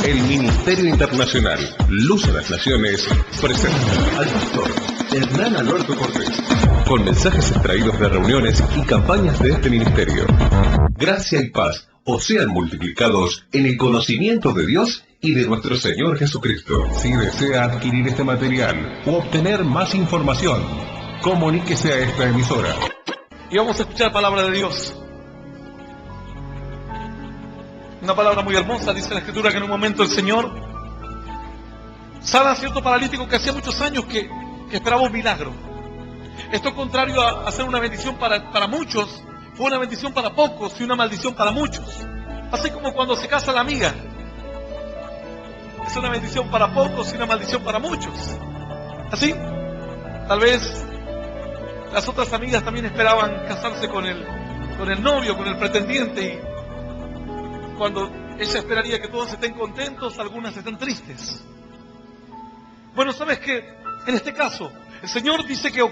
El Ministerio Internacional Luz a las Naciones presenta al pastor Hernán Alberto Cortés con mensajes extraídos de reuniones y campañas de este ministerio. Gracia y paz os sean multiplicados en el conocimiento de Dios y de nuestro Señor Jesucristo. Si desea adquirir este material o obtener más información, comuníquese a esta emisora. Y vamos a escuchar palabra de Dios. Una palabra muy hermosa, dice la Escritura, que en un momento el Señor sana a cierto paralítico que hacía muchos años que esperaba un milagro. Esto, contrario a ser una bendición para muchos, fue una bendición para pocos y una maldición para muchos. Así como cuando se casa la amiga, es una bendición para pocos y una maldición para muchos. Así, tal vez las otras amigas también esperaban casarse con el novio, con el pretendiente, y cuando ella esperaría que todos estén contentos, algunas están tristes. Bueno, ¿sabes qué? En este caso, el Señor dice que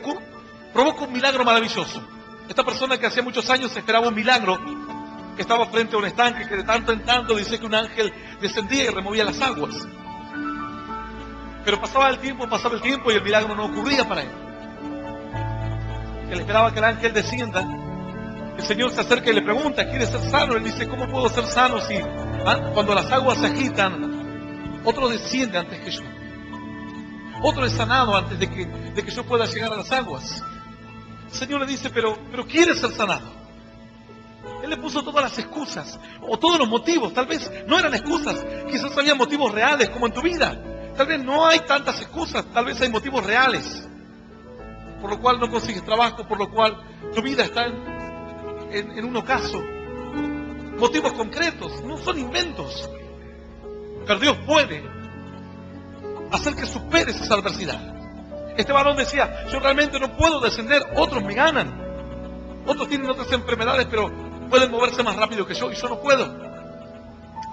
provoca un milagro maravilloso. Esta persona que hacía muchos años esperaba un milagro, que estaba frente a un estanque, que de tanto en tanto dice que un ángel descendía y removía las aguas. Pero pasaba el tiempo y el milagro no ocurría para él. Él esperaba que el ángel descienda. El Señor se acerca y le pregunta, ¿quieres ser sano? Él dice, ¿cómo puedo ser sano si cuando las aguas se agitan, otro desciende antes que yo? Otro es sanado antes de que yo pueda llegar a las aguas. El Señor le dice, pero ¿quieres ser sanado? Él le puso todas las excusas, o todos los motivos. Tal vez no eran excusas, quizás había motivos reales, como en tu vida. Tal vez no hay tantas excusas, tal vez hay motivos reales, por lo cual no consigues trabajo, por lo cual tu vida está en un ocaso. Motivos concretos, no son inventos. Pero Dios puede hacer que superes esa adversidad. Este varón decía, yo realmente no puedo descender, otros me ganan. Otros tienen otras enfermedades, pero pueden moverse más rápido que yo, y yo no puedo.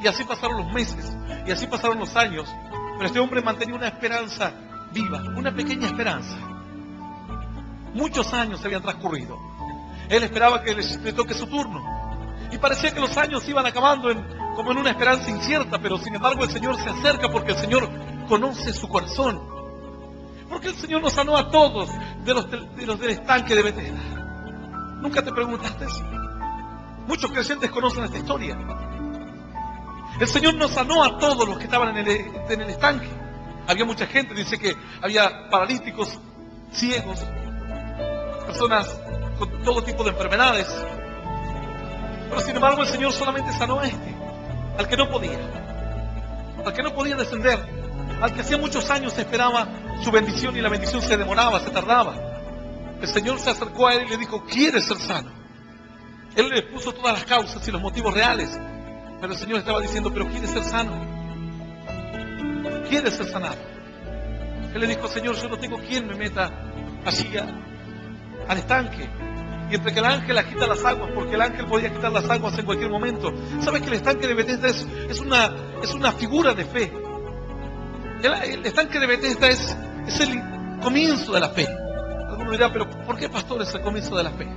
Y así pasaron los meses, y así pasaron los años, pero este hombre mantenía una esperanza viva, una pequeña esperanza. Muchos años se habían transcurrido. Él esperaba que le toque su turno, y parecía que los años iban acabando como en una esperanza incierta, pero sin embargo el Señor se acerca porque el Señor conoce su corazón. Porque el Señor nos sanó a todos de los del estanque de Betesda. ¿Nunca te preguntaste eso? Muchos creyentes conocen esta historia. El Señor nos sanó a todos los que estaban en el estanque. Había mucha gente, dice que había paralíticos, ciegos, personas con todo tipo de enfermedades. Pero sin embargo el Señor solamente sanó a al que no podía descender, al que hacía muchos años esperaba su bendición y la bendición se demoraba, se tardaba. El Señor se acercó a él y le dijo, ¿quieres ser sano? Él le puso todas las causas y los motivos reales, pero el Señor estaba diciendo, ¿pero quieres ser sano? ¿Quieres ser sanado? Él le dijo, Señor, yo no tengo quien me meta allí al estanque. Y entre que el ángel agita las aguas, porque el ángel podía quitar las aguas en cualquier momento. ¿Sabes que el estanque de Betesda es una figura de fe? El estanque de Betesda es el comienzo de la fe. Alguno dirá, pero ¿por qué, pastor, es el comienzo de la fe?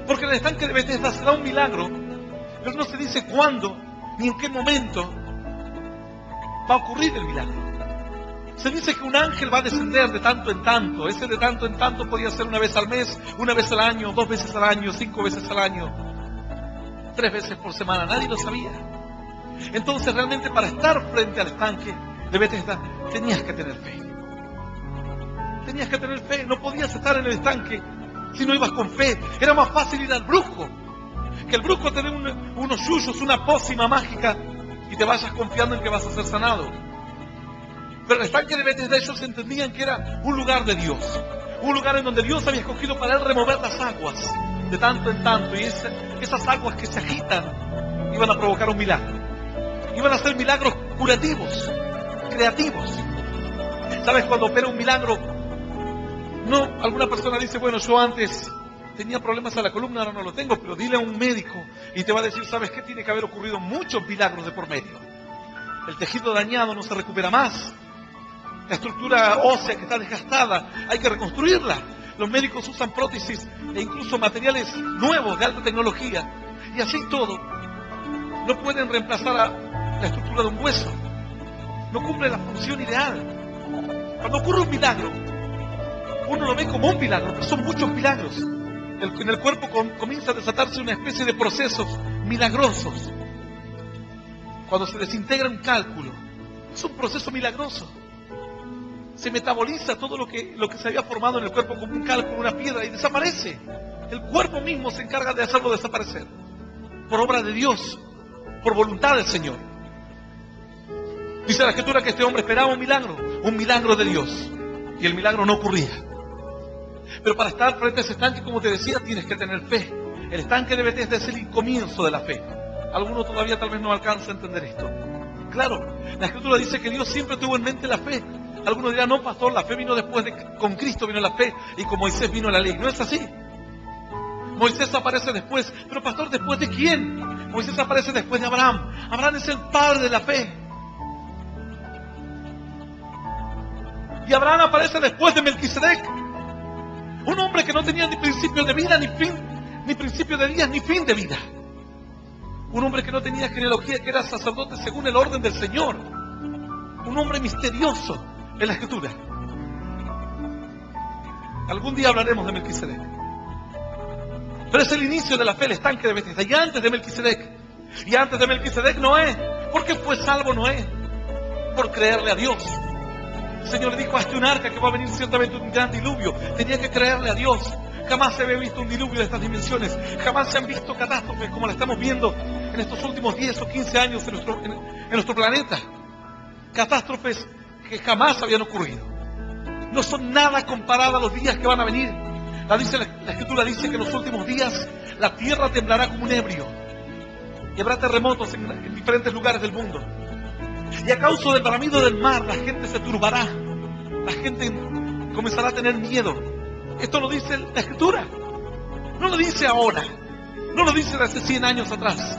Porque en el estanque de Betesda se da un milagro, pero no se dice cuándo ni en qué momento va a ocurrir el milagro. Se dice que un ángel va a descender de tanto en tanto. Ese de tanto en tanto podía ser una vez al mes, una vez al año, 2 veces al año, 5 veces al año, 3 veces por semana. Nadie lo sabía. Entonces realmente para estar frente al estanque de Betesda tenías que tener fe. Tenías que tener fe. No podías estar en el estanque si no ibas con fe. Era más fácil ir al brujo, que el brujo te dé unos yuyos, una pócima mágica y te vayas confiando en que vas a ser sanado. Pero el estanque de Betesda ellos entendían que era un lugar de Dios, un lugar en donde Dios había escogido para él remover las aguas de tanto en tanto, y esas aguas que se agitan iban a provocar un milagro, iban a ser milagros curativos, creativos. ¿Sabes? Cuando opera un milagro, no, alguna persona dice, bueno, yo antes tenía problemas a la columna, ahora no lo tengo, pero dile a un médico y te va a decir, ¿sabes qué? Tiene que haber ocurrido muchos milagros de por medio. El tejido dañado no se recupera más. La estructura ósea que está desgastada, hay que reconstruirla. Los médicos usan prótesis e incluso materiales nuevos de alta tecnología. Y así todo, no pueden reemplazar la estructura de un hueso. No cumple la función ideal. Cuando ocurre un milagro, uno lo ve como un milagro, pero son muchos milagros. En el cuerpo comienza a desatarse una especie de procesos milagrosos. Cuando se desintegra un cálculo, es un proceso milagroso. Se metaboliza todo lo que se había formado en el cuerpo como un cálculo, una piedra, y desaparece. El cuerpo mismo se encarga de hacerlo desaparecer. Por obra de Dios, por voluntad del Señor. Dice la Escritura que este hombre esperaba un milagro de Dios. Y el milagro no ocurría. Pero para estar frente a ese estanque, como te decía, tienes que tener fe. El estanque de Betesda es el comienzo de la fe. Algunos todavía tal vez no alcanzan a entender esto. Claro, la Escritura dice que Dios siempre tuvo en mente la fe. Algunos dirán, no, pastor, la fe vino después con Cristo vino la fe, y con Moisés vino la ley. No es así. Moisés aparece después. Pero pastor, ¿después de quién? Moisés aparece después de Abraham. Abraham es el padre de la fe. Y Abraham aparece después de Melquisedec. Un hombre que no tenía ni principio de vida, ni fin, ni principio de días, ni fin de vida. Un hombre que no tenía genealogía, que era sacerdote según el orden del Señor. Un hombre misterioso en la Escritura. Algún día hablaremos de Melquisedec. Pero es el inicio de la fe, el estanque de Betesda. Y antes de Melquisedec. Y antes de Melquisedec, Noé. ¿Por qué fue salvo Noé? Por creerle a Dios. El Señor le dijo, hazte un arca que va a venir ciertamente un gran diluvio. Tenía que creerle a Dios. Jamás se había visto un diluvio de estas dimensiones. Jamás se han visto catástrofes como la estamos viendo en estos últimos 10 o 15 años en nuestro planeta. Catástrofes que jamás habían ocurrido. No son nada comparadas a los días que van a venir. La Escritura dice que en los últimos días la tierra temblará como un ebrio. Y habrá terremotos en diferentes lugares del mundo. Y a causa del bramido del mar, la gente se turbará. La gente comenzará a tener miedo. Esto lo dice la Escritura. No lo dice ahora. No lo dice de hace 100 años atrás.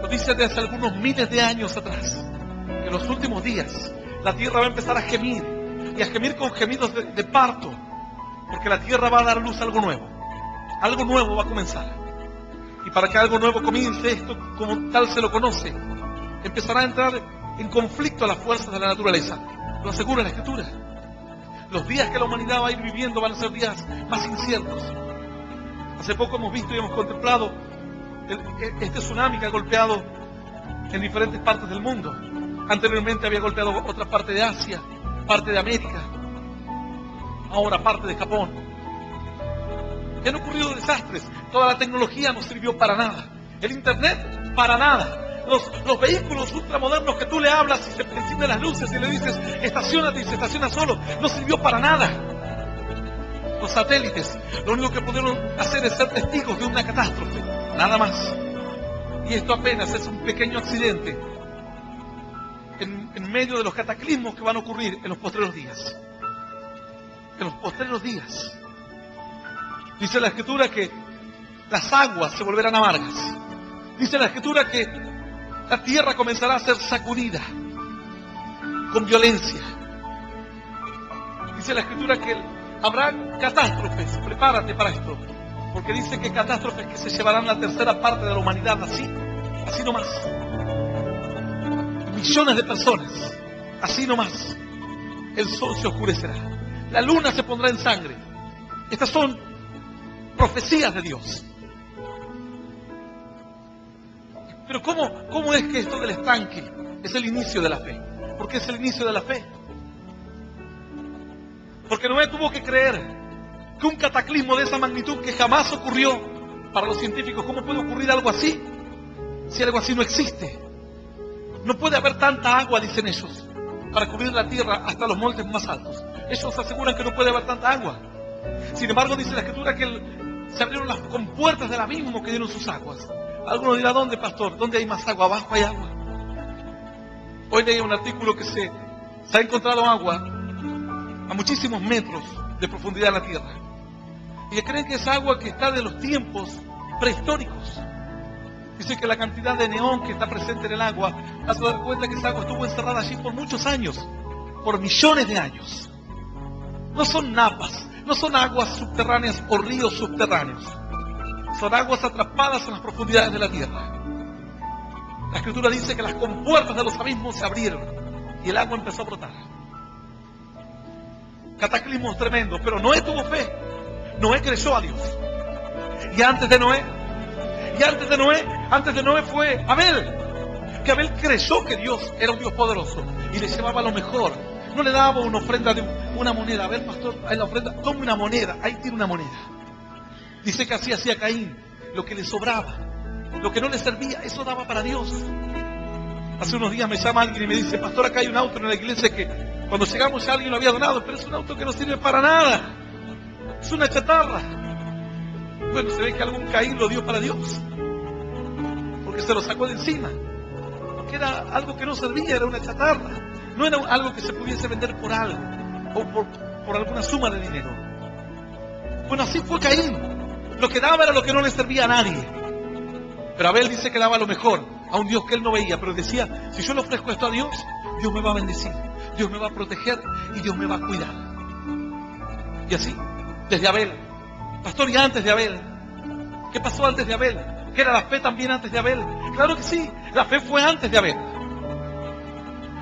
Lo dice de hace algunos miles de años atrás. Que en los últimos días la tierra va a empezar a gemir. Y a gemir con gemidos de parto. Porque la tierra va a dar luz a algo nuevo. Algo nuevo va a comenzar. Y para que algo nuevo comience, esto como tal se lo conoce, empezará a entrar en conflicto a las fuerzas de la naturaleza. Lo asegura la Escritura. Los días que la humanidad va a ir viviendo van a ser días más inciertos. Hace poco hemos visto y hemos contemplado este tsunami que ha golpeado en diferentes partes del mundo. Anteriormente había golpeado otra parte de Asia, parte de América, ahora parte de Japón. Y han ocurrido desastres. Toda la tecnología no sirvió para nada. El internet, para nada. Los vehículos ultramodernos que tú le hablas y se encienden las luces y le dices estaciónate y se estaciona solo, no sirvió para nada. Los satélites, lo único que pudieron hacer es ser testigos de una catástrofe, nada más. Y esto apenas es un pequeño accidente en medio de los cataclismos que van a ocurrir en los postreros días. En los postreros días. Dice la Escritura que las aguas se volverán amargas. Dice la Escritura que la tierra comenzará a ser sacudida con violencia. Dice la Escritura que habrá catástrofes. Prepárate para esto. Porque dice que catástrofes que se llevarán la tercera parte de la humanidad así nomás. Millones de personas, así nomás. El sol se oscurecerá. La luna se pondrá en sangre. Estas son profecías de Dios. Pero ¿cómo es que esto del estanque es el inicio de la fe? ¿Por qué es el inicio de la fe? Porque Noé tuvo que creer que un cataclismo de esa magnitud que jamás ocurrió para los científicos, ¿cómo puede ocurrir algo así? Si algo así no existe. No puede haber tanta agua, dicen ellos, para cubrir la tierra hasta los montes más altos. Ellos aseguran que no puede haber tanta agua. Sin embargo, dice la Escritura que se abrieron las compuertas del abismo que dieron sus aguas. Algunos dirán, ¿dónde, pastor? ¿Dónde hay más agua? Abajo hay agua. Hoy leí un artículo que se ha encontrado agua a muchísimos metros de profundidad en la tierra. Y creen que es agua que está de los tiempos prehistóricos. Dicen que la cantidad de neón que está presente en el agua hace dar cuenta que esa agua estuvo encerrada allí por muchos años, por millones de años. No son napas, no son aguas subterráneas o ríos subterráneos. Son aguas atrapadas en las profundidades de la tierra. La Escritura dice que las compuertas de los abismos se abrieron y el agua empezó a brotar. Cataclismos tremendos, pero Noé tuvo fe. Noé creyó a Dios. Y antes de Noé fue Abel. Que Abel creyó que Dios era un Dios poderoso y le llevaba lo mejor. No le daba una ofrenda de una moneda. A ver, pastor, ahí la ofrenda, tome una moneda, ahí tiene una moneda. Dice que así hacía Caín, lo que le sobraba, lo que no le servía, eso daba para Dios. Hace unos días me llama alguien y me dice, pastor, acá hay un auto en la iglesia que cuando llegamos ya alguien lo había donado, pero es un auto que no sirve para nada, es una chatarra. Bueno, se ve que algún Caín lo dio para Dios, porque se lo sacó de encima, porque era algo que no servía, era una chatarra, no era algo que se pudiese vender por algo, o por alguna suma de dinero. Bueno, así fue Caín. Lo que daba era lo que no le servía a nadie. Pero Abel dice que daba lo mejor a un Dios que él no veía, pero decía, si yo le ofrezco esto a Dios, Dios me va a bendecir, Dios me va a proteger y Dios me va a cuidar. Y así, desde Abel. Pastor, y antes de Abel, ¿qué pasó antes de Abel? ¿Qué era la fe también antes de Abel? Claro que sí, la fe fue antes de Abel.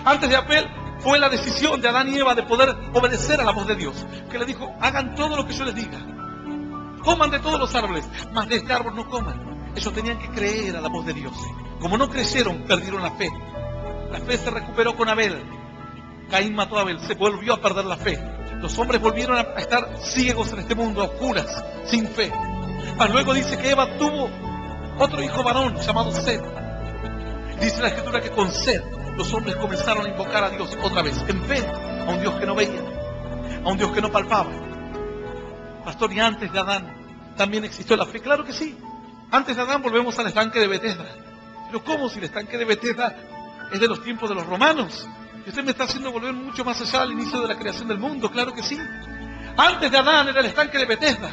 Antes de Abel fue la decisión de Adán y Eva de poder obedecer a la voz de Dios, que le dijo, hagan todo lo que yo les diga, coman de todos los árboles, mas de este árbol no coman. Ellos tenían que creer a la voz de Dios. Como no creyeron, perdieron la fe. La fe se recuperó con Abel. Caín mató a Abel, se volvió a perder la fe. Los hombres volvieron a estar ciegos en este mundo, a oscuras, sin fe. Mas luego dice que Eva tuvo otro hijo varón llamado Set. Dice la Escritura que con Set los hombres comenzaron a invocar a Dios otra vez, en fe, a un Dios que no veía, a un Dios que no palpaba. Pastor, y antes de Adán también existió la fe. Claro que sí. Antes de Adán volvemos al estanque de Betesda. Pero ¿cómo si el estanque de Betesda es de los tiempos de los romanos? Y usted me está haciendo volver mucho más allá al inicio de la creación del mundo. Claro que sí. Antes de Adán era el estanque de Betesda.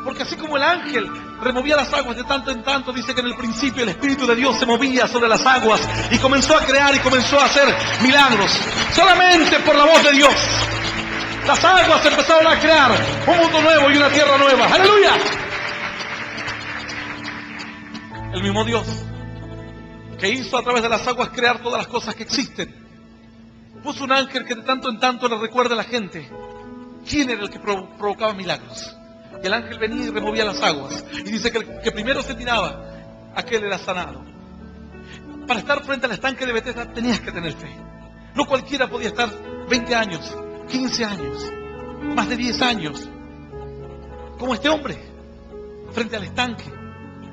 Porque así como el ángel removía las aguas de tanto en tanto, dice que en el principio el Espíritu de Dios se movía sobre las aguas y comenzó a crear y comenzó a hacer milagros. Solamente por la voz de Dios. Las aguas empezaron a crear un mundo nuevo y una tierra nueva. ¡Aleluya! El mismo Dios que hizo a través de las aguas crear todas las cosas que existen, puso un ángel que de tanto en tanto le recuerda a la gente quién era el que provocaba milagros. Y el ángel venía y removía las aguas. Y dice que el que primero se tiraba, aquel era sanado. Para estar frente al estanque de Betesda tenías que tener fe. No cualquiera podía estar 20 años, 15 años, más de 10 años, como este hombre, frente al estanque.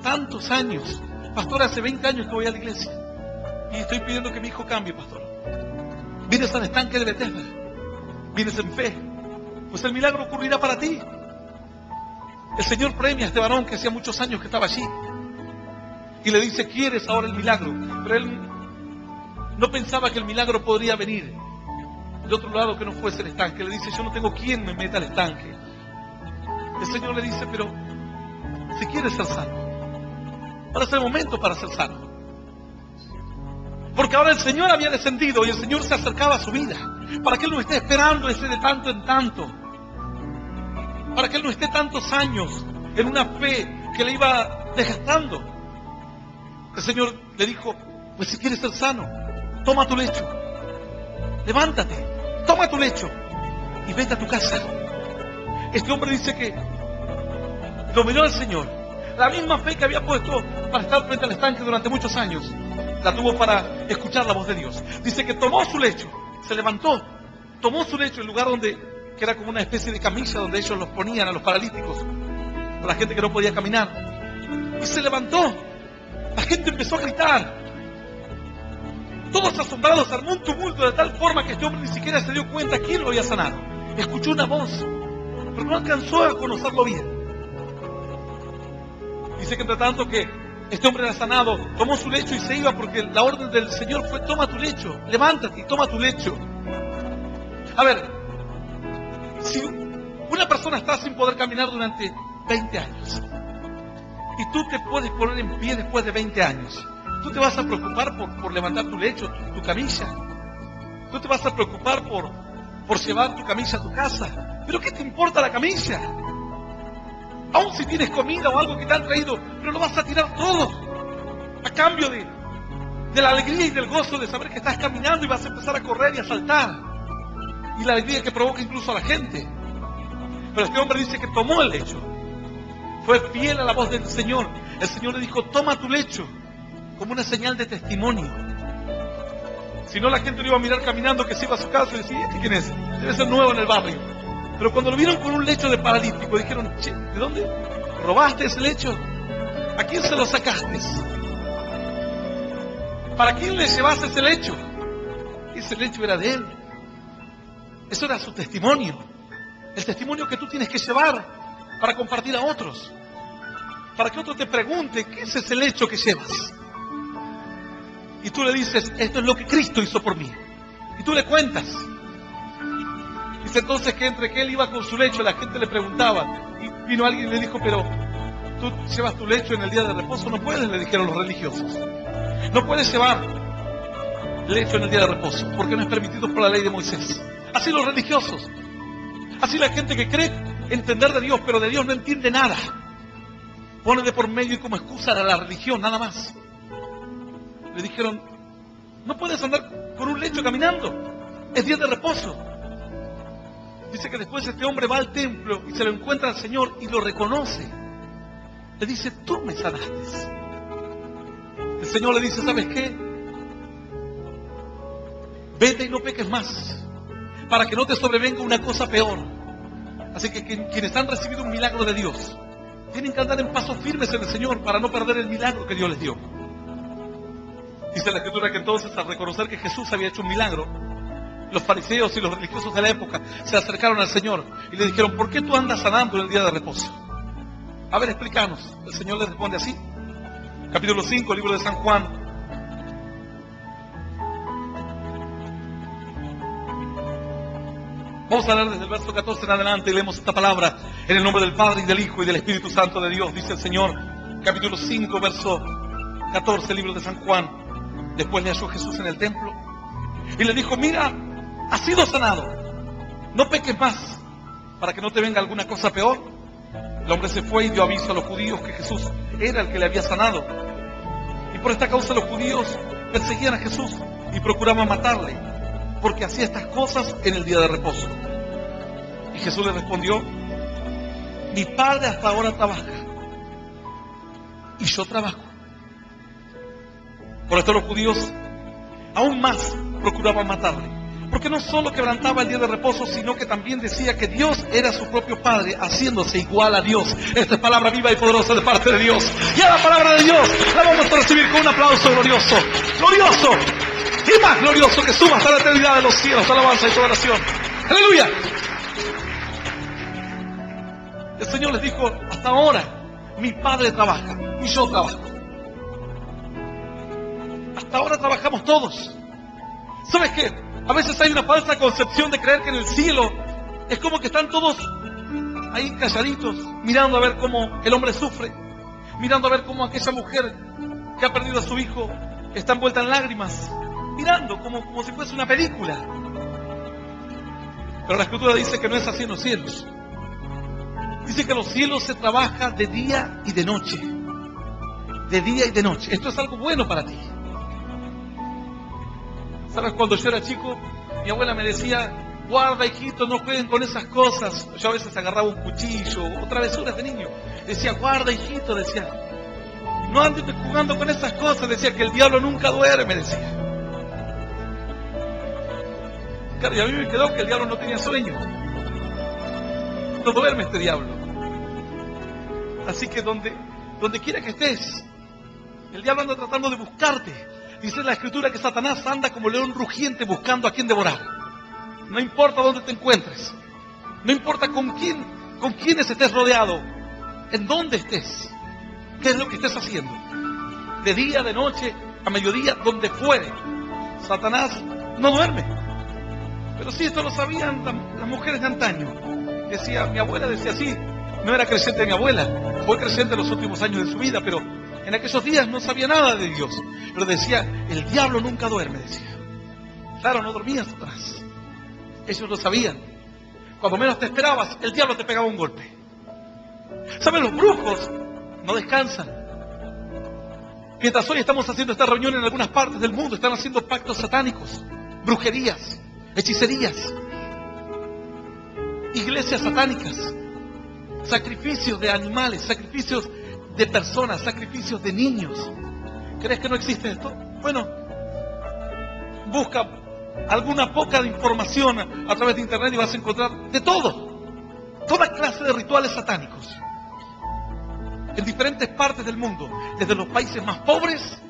Tantos años. Pastor, hace 20 años que voy a la iglesia y estoy pidiendo que mi hijo cambie, pastor. Vienes al estanque de Betesda, vienes en fe, pues el milagro ocurrirá para ti. El Señor premia a este varón que hacía muchos años que estaba allí y le dice, ¿quieres ahora el milagro? Pero él no pensaba que el milagro podría venir de otro lado que no fuese el estanque. Le dice, yo no tengo quien me meta al estanque. El Señor le dice, pero si quieres ser sano, ahora es el momento para ser sano. Porque ahora el Señor había descendido y el Señor se acercaba a su vida, para que Él no esté esperando ese de tanto en tanto, para que Él no esté tantos años en una fe que le iba desgastando. El Señor le dijo, pues si quieres ser sano, toma tu lecho, levántate, toma tu lecho y vete a tu casa. Este hombre dice que lo miró al Señor. La misma fe que había puesto para estar frente al estanque durante muchos años, la tuvo para escuchar la voz de Dios. Dice que tomó su lecho, se levantó, tomó su lecho, el lugar donde, que era como una especie de camilla donde ellos los ponían a los paralíticos, a la gente que no podía caminar, y se levantó. La gente empezó a gritar, todos asombrados, armó un tumulto de tal forma que este hombre ni siquiera se dio cuenta quién lo había sanado. Escuchó una voz, pero no alcanzó a conocerlo bien. Dice que entre tanto que este hombre era sanado, tomó su lecho y se iba, porque la orden del Señor fue, toma tu lecho, levántate y toma tu lecho. A ver, si una persona está sin poder caminar durante 20 años y tú te puedes poner en pie después de 20 años, tú te vas a preocupar por levantar tu lecho, tu camilla. Tú te vas a preocupar por llevar tu camilla a tu casa. ¿Pero qué te importa la camilla? Aún si tienes comida o algo que te han traído, pero lo vas a tirar todo a cambio de de la alegría y del gozo de saber que estás caminando y vas a empezar a correr y a saltar, y la alegría que provoca incluso a la gente. Pero este hombre dice que tomó el lecho, fue fiel a la voz del Señor. El Señor le dijo: toma tu lecho, como una señal de testimonio. Si no, la gente lo iba a mirar caminando, que se iba a su casa y decía: ¿este quién es? Debe ser nuevo en el barrio. Pero cuando lo vieron con un lecho de paralítico, dijeron: che, ¿de dónde robaste ese lecho? ¿A quién se lo sacaste? ¿Para quién le llevaste ese lecho? Ese lecho era de él. Eso era su testimonio. El testimonio que tú tienes que llevar para compartir a otros. Para que otro te pregunte: ¿qué es ese lecho que llevas? Y tú le dices: esto es lo que Cristo hizo por mí. Y tú le cuentas. Dice entonces que entre que él iba con su lecho, la gente le preguntaba. Y vino alguien y le dijo: pero tú llevas tu lecho en el día de reposo. No puedes, le dijeron los religiosos. No puedes llevar lecho en el día de reposo, porque no es permitido por la ley de Moisés. Así los religiosos. Así la gente que cree entender de Dios, pero de Dios no entiende nada. Pone de por medio y como excusa a la religión, nada más. Le dijeron: no puedes andar con un lecho caminando, es día de reposo. Dice que después este hombre va al templo y se lo encuentra al Señor y lo reconoce. Le dice: tú me sanaste. El Señor le dice: ¿sabes qué? Vete y no peques más, para que no te sobrevenga una cosa peor. Así que quienes han recibido un milagro de Dios tienen que andar en pasos firmes en el Señor para no perder el milagro que Dios les dio. Dice la Escritura que entonces, al reconocer que Jesús había hecho un milagro, los fariseos y los religiosos de la época se acercaron al Señor y le dijeron: ¿por qué tú andas sanando en el día de reposo? A ver, explícanos. El Señor les responde así. Capítulo 5, libro de San Juan. Vamos a leer desde el verso 14 en adelante y leemos esta palabra en el nombre del Padre y del Hijo y del Espíritu Santo de Dios. Dice el Señor, capítulo 5, verso 14, libro de San Juan. Después le halló Jesús en el templo y le dijo: mira, has sido sanado, no peques más, para que no te venga alguna cosa peor. El hombre se fue y dio aviso a los judíos que Jesús era el que le había sanado. Y por esta causa los judíos perseguían a Jesús y procuraban matarle, porque hacía estas cosas en el día de reposo. Y Jesús le respondió: mi Padre hasta ahora trabaja, y yo trabajo. Por esto los judíos aún más procuraban matarle, porque no solo quebrantaba el día de reposo, sino que también decía que Dios era su propio Padre, haciéndose igual a Dios. Esta es palabra viva y poderosa de parte de Dios. Y a la palabra de Dios la vamos a recibir con un aplauso glorioso, glorioso y más glorioso, que suma hasta la eternidad de los cielos. Alabanza y toda oración. ¡Aleluya! El Señor les dijo: hasta ahora mi Padre trabaja y yo trabajo. Hasta ahora trabajamos todos. ¿Sabes qué? A veces hay una falsa concepción de creer que en el cielo es como que están todos ahí calladitos, mirando a ver cómo el hombre sufre, mirando a ver cómo aquella mujer que ha perdido a su hijo está envuelta en lágrimas, mirando como si fuese una película. Pero la Escritura dice que no es así en los cielos. Dice que en los cielos se trabaja de día y de noche. De día y de noche. Esto es algo bueno para ti. ¿Sabes? Cuando yo era chico, mi abuela me decía: guarda, hijito, no jueguen con esas cosas. Yo a veces agarraba un cuchillo o travesuras de niño. Decía: guarda, hijito, decía, no andes jugando con esas cosas. Decía que el diablo nunca duerme, decía. Claro, y a mí me quedó que el diablo no tenía sueño. No duerme este diablo. Así que donde quiera que estés, el diablo anda tratando de buscarte. Dice la Escritura que Satanás anda como león rugiente buscando a quien devorar. No importa dónde te encuentres, no importa con quiénes estés rodeado, en dónde estés, qué es lo que estés haciendo, de día, de noche, a mediodía, donde fuere, Satanás no duerme. Pero sí, esto lo sabían las mujeres de antaño. Decía, mi abuela decía así, no era creyente mi abuela, fue creyente en los últimos años de su vida, pero en aquellos días no sabía nada de Dios. Pero decía, el diablo nunca duerme, decía. Claro, no dormía Satanás. Ellos lo sabían. Cuando menos te esperabas, el diablo te pegaba un golpe. ¿Saben? Los brujos no descansan. Mientras hoy estamos haciendo esta reunión en algunas partes del mundo, están haciendo pactos satánicos, brujerías, hechicerías, iglesias satánicas, sacrificios de animales, sacrificios de personas, sacrificios de niños. ¿Crees que no existe esto? Bueno, busca alguna poca información a través de internet y vas a encontrar de todo, toda clase de rituales satánicos en diferentes partes del mundo, desde los países más pobres,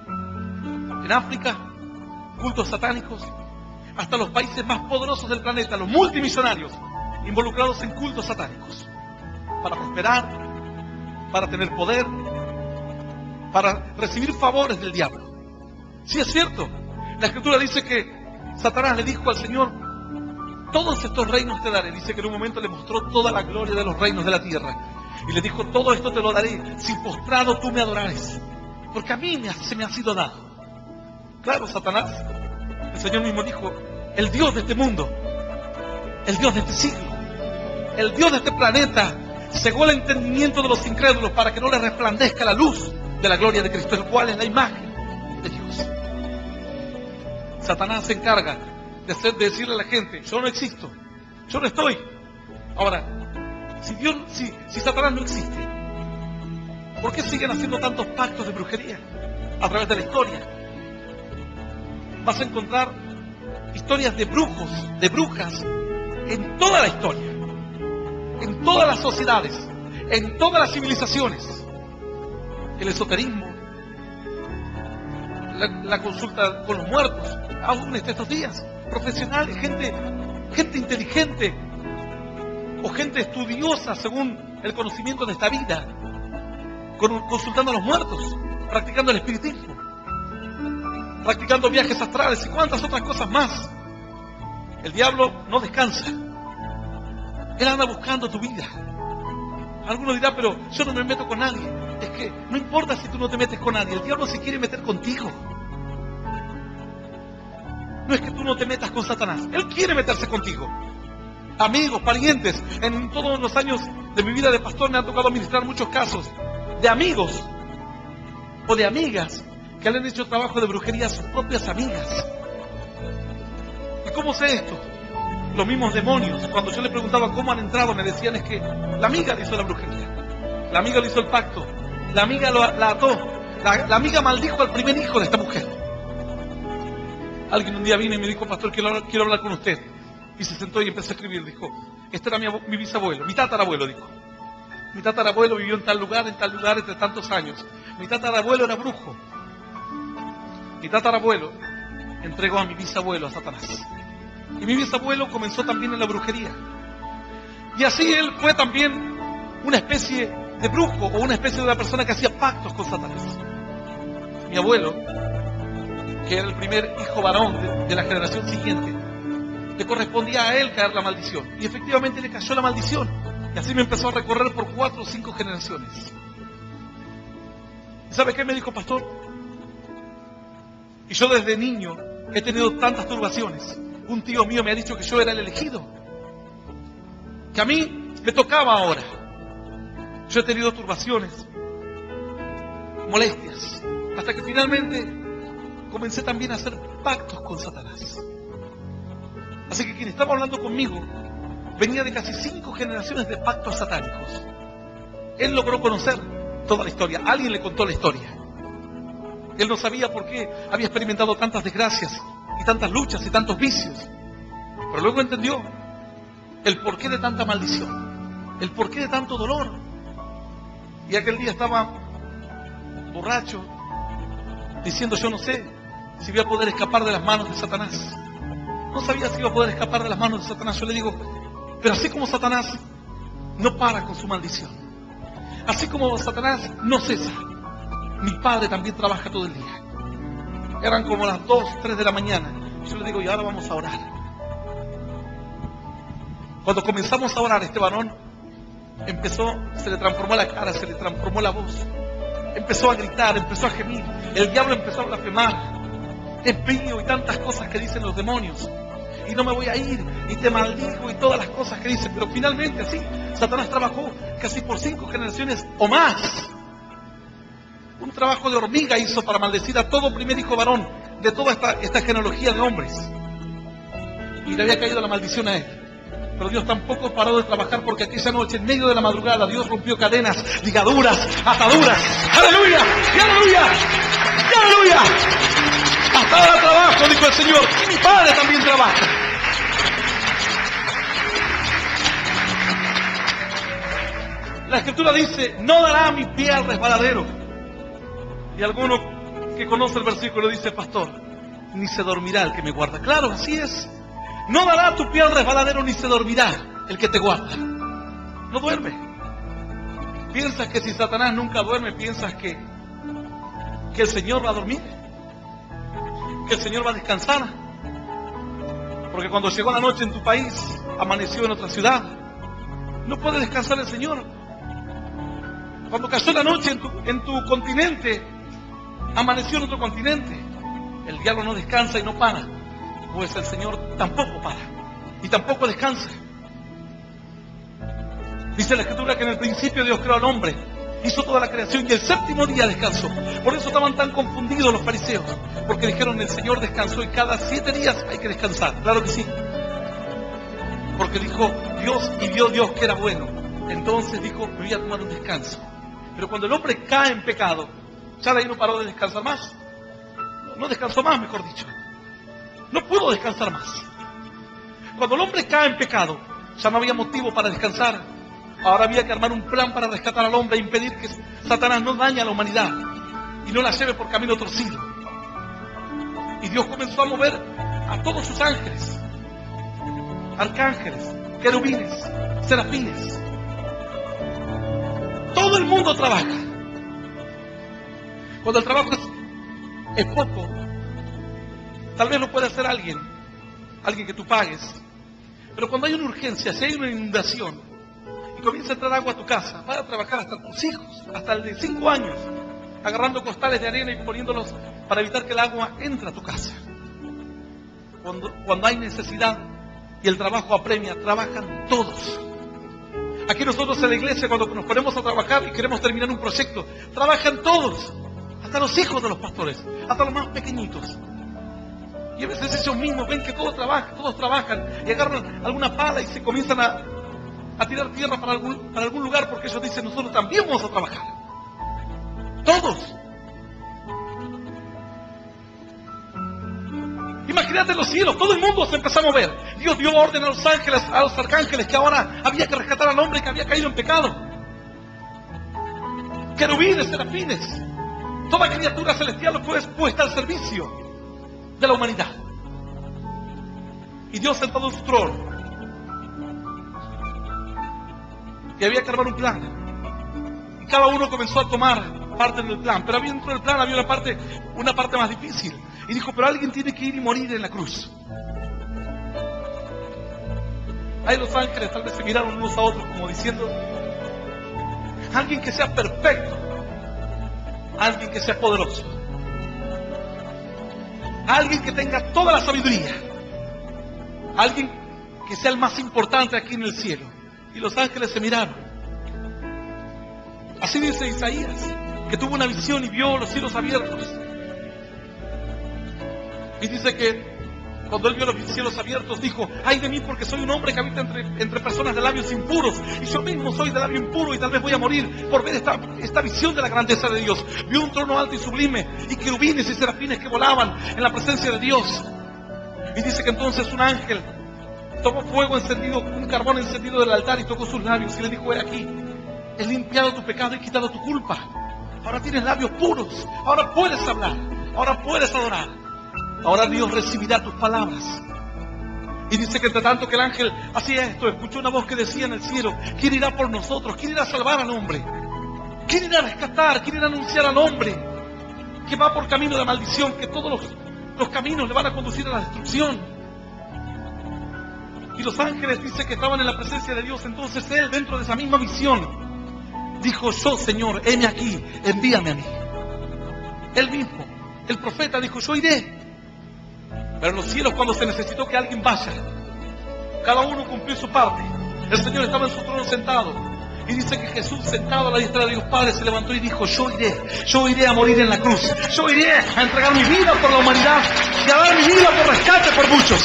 en África, cultos satánicos, hasta los países más poderosos del planeta, los multimillonarios, involucrados en cultos satánicos, para prosperar, para tener poder, para recibir favores del diablo. Sí, es cierto, la Escritura dice que Satanás le dijo al Señor: todos estos reinos te daré. Dice que en un momento le mostró toda la gloria de los reinos de la tierra. Y le dijo: todo esto te lo daré si postrado tú me adorares, porque a mí se me ha sido dado. Claro, Satanás, el Señor mismo dijo: el Dios de este mundo, el Dios de este siglo, el Dios de este planeta, cegó el entendimiento de los incrédulos para que no les resplandezca la luz de la gloria de Cristo, el cual es la imagen de Dios. Satanás se encarga de decirle a la gente: yo no existo, yo no estoy. Ahora, si Satanás no existe, ¿por qué siguen haciendo tantos pactos de brujería a través de la historia? Vas a encontrar historias de brujos, de brujas, en toda la historia, en todas las sociedades, en todas las civilizaciones. El esoterismo, la consulta con los muertos, aún estos días, profesionales, gente inteligente, o gente estudiosa según el conocimiento de esta vida, consultando a los muertos, practicando el espiritismo, practicando viajes astrales y cuantas otras cosas más. El diablo no descansa. Él anda buscando tu vida. Algunos dirán: pero yo no me meto con nadie. Es que no importa si tú no te metes con nadie, el diablo se quiere meter contigo. No es que tú no te metas con Satanás, él quiere meterse contigo. Amigos, parientes, en todos los años de mi vida de pastor me ha tocado administrar muchos casos de amigos o de amigas que le han hecho trabajo de brujería a sus propias amigas. ¿Y cómo sé esto? Los mismos demonios, cuando yo le preguntaba cómo han entrado, me decían: es que la amiga le hizo la brujería, la amiga le hizo el pacto, la amiga la ató, la amiga maldijo al primer hijo de esta mujer. Alguien un día vino y me dijo: pastor, quiero hablar con usted. Y se sentó y empezó a escribir. Dijo: este era mi bisabuelo, mi tatarabuelo, dijo. Mi tatarabuelo vivió en tal lugar entre tantos años. Mi tatarabuelo era brujo. Mi tatarabuelo entregó a mi bisabuelo a Satanás. Y mi bisabuelo comenzó también en la brujería. Y así él fue también una especie de brujo, o una especie de una persona que hacía pactos con Satanás. Mi abuelo, que era el primer hijo varón de la generación siguiente, le correspondía a él caer la maldición. Y efectivamente le cayó la maldición. Y así me empezó a recorrer por 4 o 5 generaciones. ¿Y sabe qué me dijo, pastor? Y yo desde niño he tenido tantas turbaciones. Un tío mío me ha dicho que yo era el elegido, que a mí me tocaba ahora. Yo he tenido turbaciones, molestias, hasta que finalmente comencé también a hacer pactos con Satanás. Así que quien estaba hablando conmigo venía de casi 5 generaciones de pactos satánicos. Él logró conocer toda la historia. Alguien le contó la historia. Él no sabía por qué había experimentado tantas desgracias y tantas luchas y tantos vicios. Pero luego entendió el porqué de tanta maldición, el porqué de tanto dolor. Y aquel día estaba borracho, diciendo: yo no sé si voy a poder escapar de las manos de Satanás. No sabía si iba a poder escapar de las manos de Satanás. Yo le digo: pero así como Satanás no para con su maldición, así como Satanás no cesa, mi padre también trabaja todo el día. Eran como las 2, 3 de la mañana. Yo le digo: y ahora vamos a orar. Cuando comenzamos a orar, este varón se le transformó la cara, se le transformó la voz. Empezó a gritar, empezó a gemir. El diablo empezó a blasfemar. Es pío y tantas cosas que dicen los demonios. Y no me voy a ir, y te maldigo, y todas las cosas que dicen. Pero finalmente así, Satanás trabajó casi por 5 generaciones o más. Un trabajo de hormiga hizo para maldecir a todo primer hijo varón de toda esta genealogía de hombres. Y le había caído la maldición a él. Pero Dios tampoco paró de trabajar, porque aquella noche, en medio de la madrugada, Dios rompió cadenas, ligaduras, ataduras. ¡Aleluya! ¡Y aleluya! ¡Y aleluya! Hasta ahora trabajo, dijo el Señor, y mi Padre también trabaja. La Escritura dice, no dará mi pie al resbaladero. Y alguno que conoce el versículo dice, pastor, ni se dormirá el que me guarda. Claro, así es. No dará tu pie al resbaladero, ni se dormirá el que te guarda. No duerme. Piensas que si Satanás nunca duerme, piensas que el Señor va a dormir, que el Señor va a descansar. Porque cuando llegó la noche en tu país, amaneció en otra ciudad. No puede descansar el Señor. Cuando cayó la noche en tu continente, amaneció en otro continente. El diablo no descansa y no para, pues el Señor tampoco para y tampoco descansa. Dice la Escritura que en el principio Dios creó al hombre, hizo toda la creación y el séptimo día descansó. Por eso estaban tan confundidos los fariseos, porque dijeron, el Señor descansó y cada 7 días hay que descansar. Claro que sí, porque dijo Dios, y vio Dios que era bueno. Entonces dijo, me voy a tomar un descanso. Pero cuando el hombre cae en pecado, ya de ahí no paró de descansar más. No descansó más, mejor dicho. No pudo descansar más. Cuando el hombre cae en pecado, ya no había motivo para descansar. Ahora había que armar un plan para rescatar al hombre e impedir que Satanás no dañe a la humanidad y no la lleve por camino torcido. Y Dios comenzó a mover a todos sus ángeles, arcángeles, querubines, serafines. Todo el mundo trabaja. Cuando el trabajo es poco, tal vez lo puede hacer alguien que tú pagues. Pero cuando hay una urgencia, si hay una inundación y comienza a entrar agua a tu casa, vas a trabajar hasta tus hijos, hasta el de 5 años, agarrando costales de arena y poniéndolos para evitar que el agua entre a tu casa. Cuando hay necesidad y el trabajo apremia, trabajan todos. Aquí nosotros en la iglesia, cuando nos ponemos a trabajar y queremos terminar un proyecto, trabajan todos, hasta los hijos de los pastores, hasta los más pequeñitos. Y a veces ellos mismos ven que todos trabajan y agarran alguna pala y se comienzan a tirar tierra para algún lugar, porque ellos dicen, nosotros también vamos a trabajar. Todos. Imagínate los cielos, todo el mundo se empezó a mover. Dios dio orden a los ángeles, a los arcángeles, que ahora había que rescatar al hombre que había caído en pecado. Querubines, serafines, toda criatura celestial fue puesta al servicio de la humanidad. Y Dios sentado en su trono, y había que armar un plan. Y cada uno comenzó a tomar parte en el plan, pero dentro del plan había una parte más difícil. Y dijo, pero alguien tiene que ir y morir en la cruz. Ahí los ángeles tal vez se miraron unos a otros como diciendo, alguien que sea perfecto, alguien que sea poderoso, alguien que tenga toda la sabiduría, alguien que sea el más importante aquí en el cielo. Y los ángeles se miraron. Así dice Isaías, que tuvo una visión y vio los cielos abiertos. Y dice que cuando él vio los cielos abiertos, dijo, ay de mí, porque soy un hombre que habita entre personas de labios impuros, y yo mismo soy de labio impuro, y tal vez voy a morir por ver esta visión de la grandeza de Dios. Vio un trono alto y sublime, y querubines y serafines que volaban en la presencia de Dios. Y dice que entonces un ángel tomó fuego encendido, un carbón encendido del altar, y tocó sus labios, y le dijo, he aquí, he limpiado tu pecado y quitado tu culpa. Ahora tienes labios puros, ahora puedes hablar, ahora puedes adorar. Ahora Dios recibirá tus palabras. Y dice que entre tanto que el ángel hacía esto, escuchó una voz que decía en el cielo, ¿quién irá por nosotros? ¿Quién irá a salvar al hombre? ¿Quién irá a rescatar? ¿Quién irá a anunciar al hombre que va por camino de maldición, que todos los caminos le van a conducir a la destrucción? Y los ángeles dice que estaban en la presencia de Dios. Entonces él, dentro de esa misma visión, dijo, yo Señor, heme aquí, envíame a mí. Él mismo, el profeta, dijo, yo iré. Pero en los cielos, cuando se necesitó que alguien vaya, cada uno cumplió su parte. El Señor estaba en su trono sentado, Y dice que Jesús, sentado a la diestra de Dios Padre, se levantó y dijo: yo iré a morir en la cruz. Yo iré a entregar mi vida por la humanidad y a dar mi vida por rescate por muchos.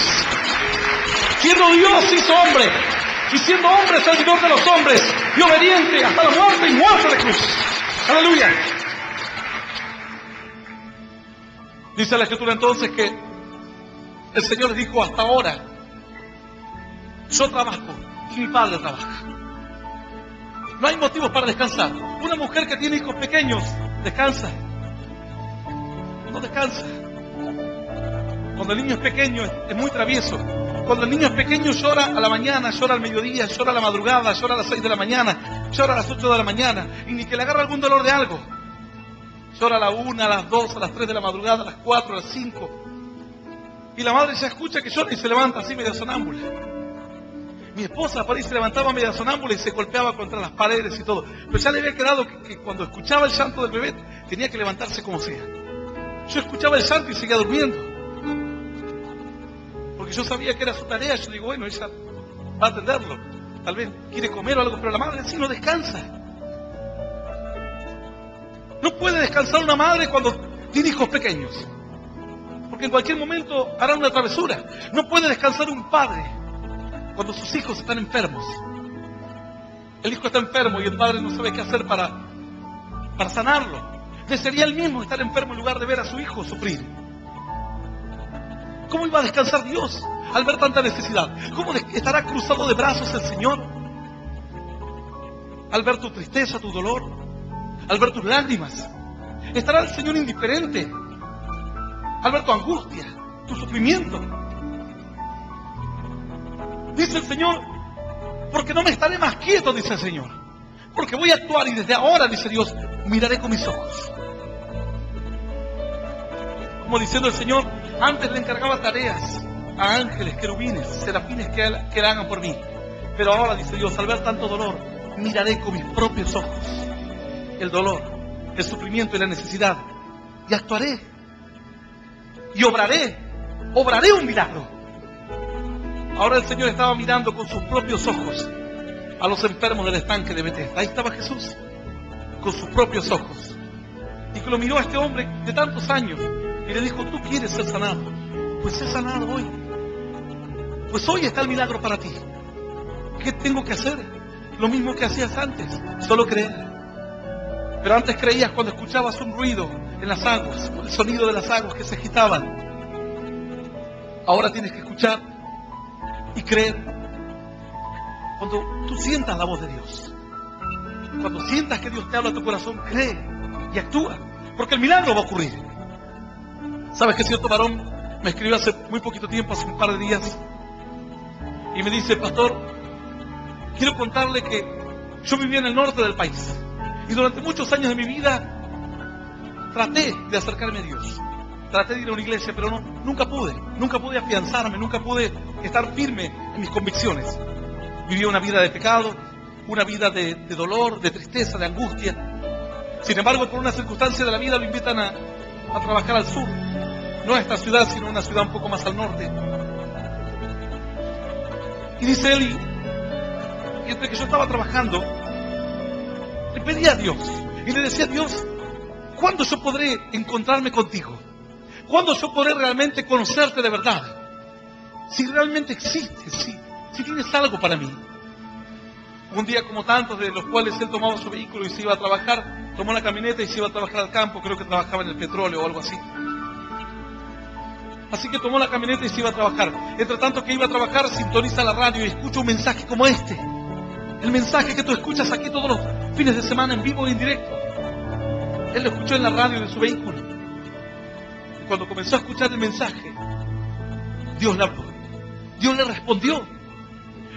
Siendo Dios hizo hombre, y siendo hombre servidor de los hombres, y obediente hasta la muerte y muerte de cruz. Aleluya. Dice la Escritura entonces que el Señor les dijo: hasta ahora yo trabajo y mi Padre trabaja. No hay motivos para descansar. Una mujer que tiene hijos pequeños, ¿descansa? No descansa. Cuando el niño es pequeño es muy travieso. Cuando el niño es pequeño llora a la mañana, llora al mediodía, llora a la madrugada, llora a las 6 de la mañana, llora a las 8 de la mañana, y ni que le agarre algún dolor de algo. Llora a la 1, a las 2, a las 3 de la madrugada, a las 4, a las 5. Y la madre ya escucha que llora y se levanta así media sonámbula. Mi esposa por ahí se levantaba media sonámbula y se golpeaba contra las paredes y todo. Pero ya le había quedado que cuando escuchaba el llanto del bebé tenía que levantarse como sea. Yo escuchaba el llanto y seguía durmiendo. Porque yo sabía que era su tarea. Yo digo, bueno, ella va a atenderlo. Tal vez quiere comer o algo, pero la madre así no descansa. No puede descansar una madre cuando tiene hijos pequeños. Porque en cualquier momento hará una travesura. No puede descansar un padre cuando sus hijos están enfermos. El hijo está enfermo y el padre no sabe qué hacer para sanarlo. Desearía él mismo estar enfermo en lugar de ver a su hijo sufrir. ¿Cómo iba a descansar Dios al ver tanta necesidad? ¿Cómo estará cruzado de brazos el Señor al ver tu tristeza, tu dolor, al ver tus lágrimas? ¿Estará el Señor indiferente al ver tu angustia, tu sufrimiento? Dice el Señor: porque no me estaré más quieto, dice el Señor, porque voy a actuar, y desde ahora, dice Dios, miraré con mis ojos. Como diciendo el Señor, antes le encargaba tareas a ángeles, querubines, serafines que la hagan por mí, pero ahora, dice Dios, al ver tanto dolor, miraré con mis propios ojos el dolor, el sufrimiento y la necesidad, y actuaré y obraré un milagro. Ahora el Señor estaba mirando con sus propios ojos a los enfermos del estanque de Betesda. Ahí estaba Jesús, con sus propios ojos. Y que lo miró a este hombre de tantos años y le dijo: ¿tú quieres ser sanado? Pues sé sanado hoy. Pues hoy está el milagro para ti. ¿Qué tengo que hacer? Lo mismo que hacías antes, solo creer. Pero antes creías cuando escuchabas un ruido en las aguas, el sonido de las aguas que se agitaban. Ahora tienes que escuchar y creer. Cuando tú sientas la voz de Dios, cuando sientas que Dios te habla a tu corazón, cree y actúa, porque el milagro va a ocurrir. ¿Sabes que cierto varón me escribió hace muy poquito tiempo, hace un par de días, y me dice: pastor, quiero contarle que yo vivía en el norte del país y durante muchos años de mi vida traté de acercarme a Dios, traté de ir a una iglesia, pero nunca pude afianzarme, nunca pude estar firme en mis convicciones. Vivía una vida de pecado, una vida de dolor, de tristeza, de angustia. Sin embargo, por una circunstancia de la vida lo invitan a trabajar al sur, no a esta ciudad, sino a una ciudad un poco más al norte. Y dice él, y entre que yo estaba trabajando, le pedía a Dios y le decía: Dios, ¿cuándo yo podré encontrarme contigo? ¿Cuándo yo podré realmente conocerte de verdad? Si realmente existes, si tienes algo para mí. Un día, como tantos de los cuales él tomaba su vehículo y se iba a trabajar, tomó la camioneta y se iba a trabajar al campo, creo que trabajaba en el petróleo o algo así. Así que tomó la camioneta y se iba a trabajar. Entre tanto que iba a trabajar, sintoniza la radio y escucha un mensaje como este. El mensaje que tú escuchas aquí todos los fines de semana en vivo y en directo. Él lo escuchó en la radio de su vehículo. Y cuando comenzó a escuchar el mensaje, Dios le habló. Dios le respondió.